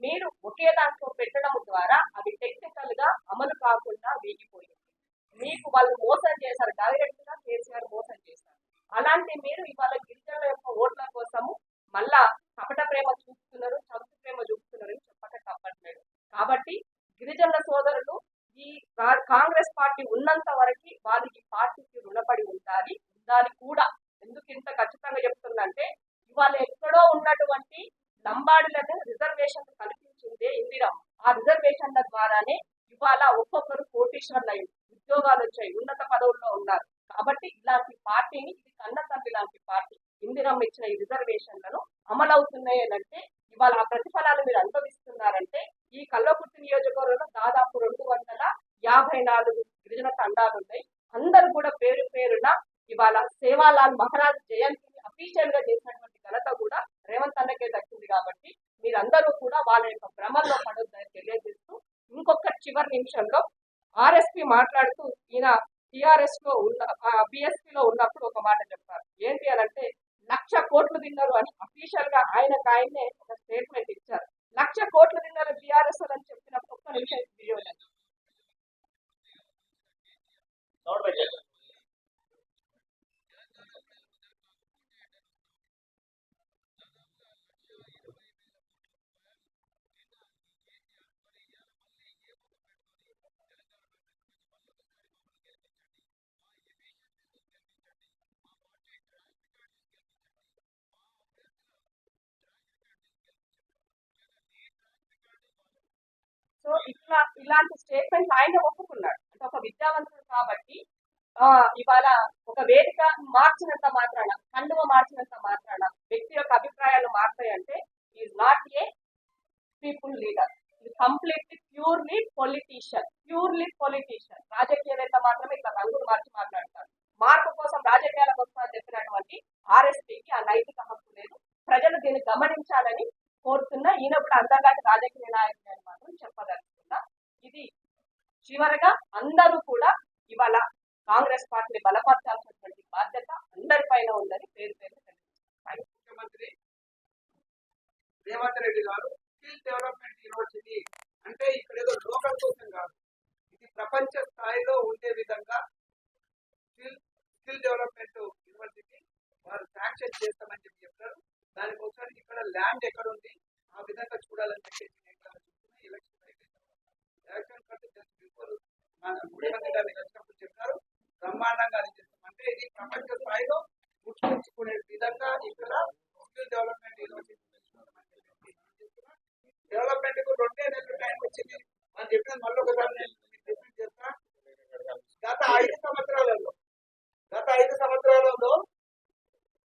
మీరు ఒకే దాంట్లో పెట్టడం ద్వారా అవి టెక్నికల్ గా అమలు కాకుండా వీగిపోయింది. మీకు వాళ్ళు మోసం చేశారు, డైరెక్ట్ గా కేసీఆర్ మోసం చేశారు. అలాంటి మీరు ఇవాళ గిరిజనుల యొక్క ఓట్ల కోసము మళ్ళా కపట ప్రేమ చూపుతున్నారు, చదువు ప్రేమ చూపుతున్నారు అని చెప్పక తప్పట్లేదు. కాబట్టి గిరిజనుల సోదరులు ఈ కాంగ్రెస్ పార్టీ ఉన్నంత వరకు వాళ్ళు ఈ పార్టీకి రుణపడి ఉండాలి కూడా. ఎందుకు ఇంత ఖచ్చితంగా చెప్తుందంటే ఇవాళ ఎక్కడో ఉన్నటువంటి లంబాడులను రిజర్వేషన్ కల్పించిందే ఇందిరమ్మ. ఆ రిజర్వేషన్ల ద్వారానే ఇవాళ ఒక్కొక్కరు కోటీశ్వర్లు అయ్యి ఉద్యోగాలు వచ్చాయి, ఉన్నత పదవుల్లో ఉన్నారు. కాబట్టి ఇలాంటి పార్టీని, ఇది కన్న తల్లి లాంటి పార్టీ ఇందిరమ్మ ఇచ్చిన ఈ రిజర్వేషన్లను అమలవుతున్నాయి అంటే ఇవాళ ఆ ప్రతిఫలాలు మీరు అనుభవిస్తున్నారంటే ఈ కల్వకుర్తి నియోజకవర్గంలో దాదాపు 254 గిరిజన తండాలు ఉన్నాయి. అందరూ కూడా పేరు పేరున ఇవాళ సేవాలాల్ మహారాజ్ జయంతిని అఫీషియల్ గా చేసినటువంటి ఘనత కూడా రేవంత్ అన్నకే దక్కింది. కాబట్టి మీరందరూ కూడా వాళ్ళ యొక్క భ్రమల్లో పడొద్దని తెలియజేస్తూ ఇంకొక చివరి నిమిషంలో ఆర్ఎస్పీ మాట్లాడుతూ ఈయన టిఆర్ఎస్ లో బిఎస్పీ లో ఉన్నప్పుడు ఒక మాట చెప్పారు. ఏంటి అని అంటే 1,00,000 కోట్లు తిన్నారు అని అఫీషియల్ గా ఆయనే ఒక స్టేట్మెంట్ ఇచ్చారు. 1,00,000 కోట్లు తిన్నారు టిఆర్ఎస్ అని చెప్పినప్పుడు ఒక్క నిమిషం వీడియో సో ఇలాంటి స్టేట్మెంట్ ఆయన ఒప్పుకున్నాడు. అంటే ఒక విద్యావంతుడు కాబట్టి ఇవాళ ఒక వేదిక మార్చినంత మాత్రాన, కండువ మార్చినంత మాత్రాన వ్యక్తి యొక్క అభిప్రాయాలు మారుతాయంటే is not a people leader. ఇది కంప్లీట్లీ ప్యూర్లీ పొలిటీషియన్ రాజకీయవేత్త మాత్రమే ఇట్లా రంగులు మార్చి మాట్లాడతారు. మార్పు కోసం రాజకీయాలకు వస్తామని చెప్పినటువంటి ఆర్ఎస్పీకి ఆ నైతిక హక్కు లేదు. ప్రజలు దీన్ని గమనించాలని కోరుతున్నా. ఈయన కూడా అంతర్గత రాజకీయ నాయకుడు అని మాత్రం చెప్పదలుచుకున్నా. ఇది చివరగా అందరూ కూడా ఇవాళ కాంగ్రెస్ పార్టీని బలపరచాల్సినటువంటి బాధ్యత అందరిపైన ఉందని పేరు ముఖ్యమంత్రి రేవంత్ రెడ్డి గారు స్కిల్ డెవలప్మెంట్ యూనివర్సిటీ అంటే ఇక్కడ ఏదో లోకల్ కోసం కాదు, ఇది ప్రపంచ స్థాయిలో ఉండే విధంగా స్కిల్ డెవలప్మెంట్ యూనివర్సిటీ వారు శాంక్షన్ చేస్తామని చెప్పారు. దానికోసం ఇక్కడ ల్యాండ్ ఎక్కడ ఉంది ఆ విధంగా చూడాలని చెప్పేసి ఎలక్షన్ కంటే జస్ట్ బిఫోర్ మన ముఖ్యమంత్రి గారు వచ్చినప్పుడు చెప్పారు బ్రహ్మాండంగా చేస్తాం. అంటే ఇది ప్రపంచ స్థాయిలో గుర్తుంచుకునే విధంగా ఇక్కడ స్కిల్ డెవలప్మెంట్ యూనివర్సిటీ డెవలప్మెంట్ కు 2 నెలలు టైం వచ్చింది అని చెప్పిన మళ్ళీ ఒకసారి నేను రిపీట్ చేస్తా. గత 5 సంవత్సరాలలో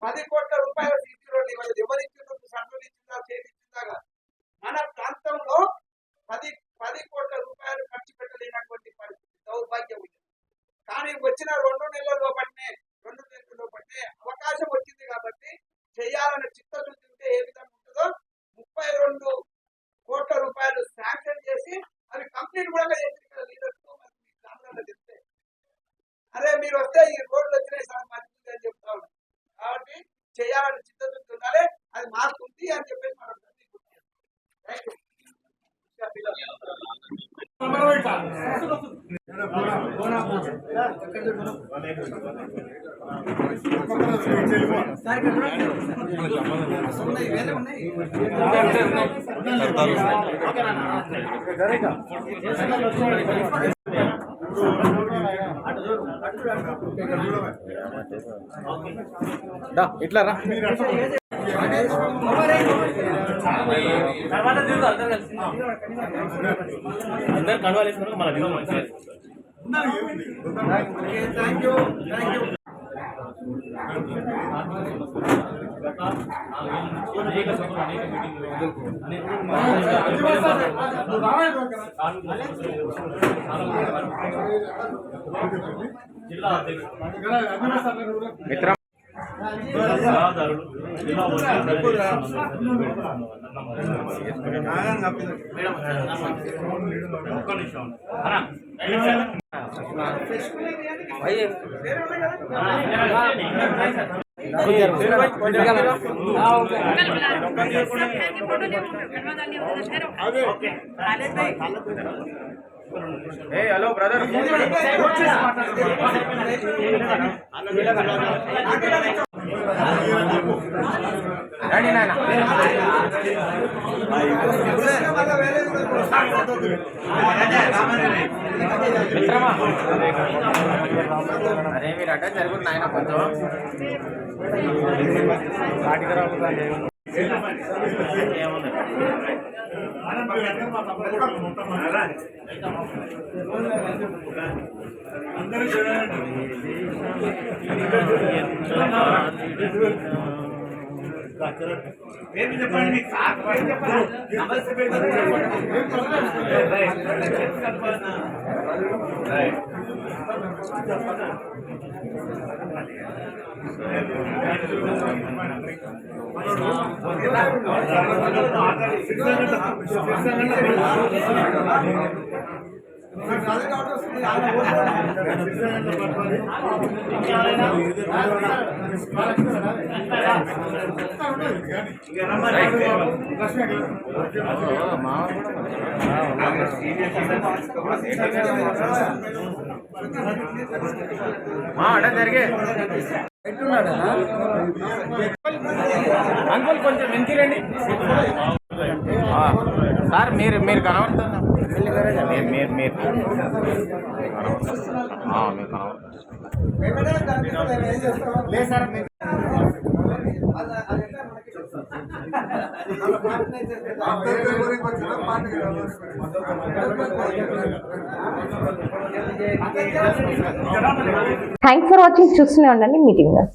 10 కోట్ల రూపాయల సీసీ రోడ్లు ఇవ్వాలి. ఎవరిచ్చిందో సంఘం ఇచ్చిందా చేయించిందా మన ప్రాంతంలో 10 కోట్ల రూపాయలు ఖర్చు పెట్టలేనటువంటి పరిస్థితి దౌర్భాగ్యం ఉంది. కానీ వచ్చిన 2 నెలల లోపట్నే అవకాశం వచ్చింది కాబట్టి చేయాలన్న చిత్తశుద్ధి ఉంటే ఏ విధంగా ఉంటుందో 32 కోట్ల రూపాయలు శాంక్షన్ చేసి అవి కంప్లీట్ కూడా చేసిన లీడర్స్ చెప్తే అరే మీరు వస్తే ఈ రోడ్లు వచ్చినాయి సార్ మంచిది అని చెప్తా ఉన్నాం. కాబట్టి చేయాలని చిత్తశుద్ధి ఉండాలి, అది మారుతుంది అని చెప్పేసి మనం ఇట్లా రా అందరు కడవాలి వేసుకున్నాక మన దిగు మంచిగా జిల్లా మిత్రం హలో బ్రదర్ రండి నాయన మిత్రమా అరే మీరు అడ్డం జరుగుతుంది నాయన కొంచెం ఏముంది జరిగే అంకుల్ కొంచెం వెంకిరండి సార్. మీరు కనబడుతున్నారు మీరు థ్యాంక్స్ ఫర్ వాచింగ్. చూస్తూనే ఉండండి మీటింగ్.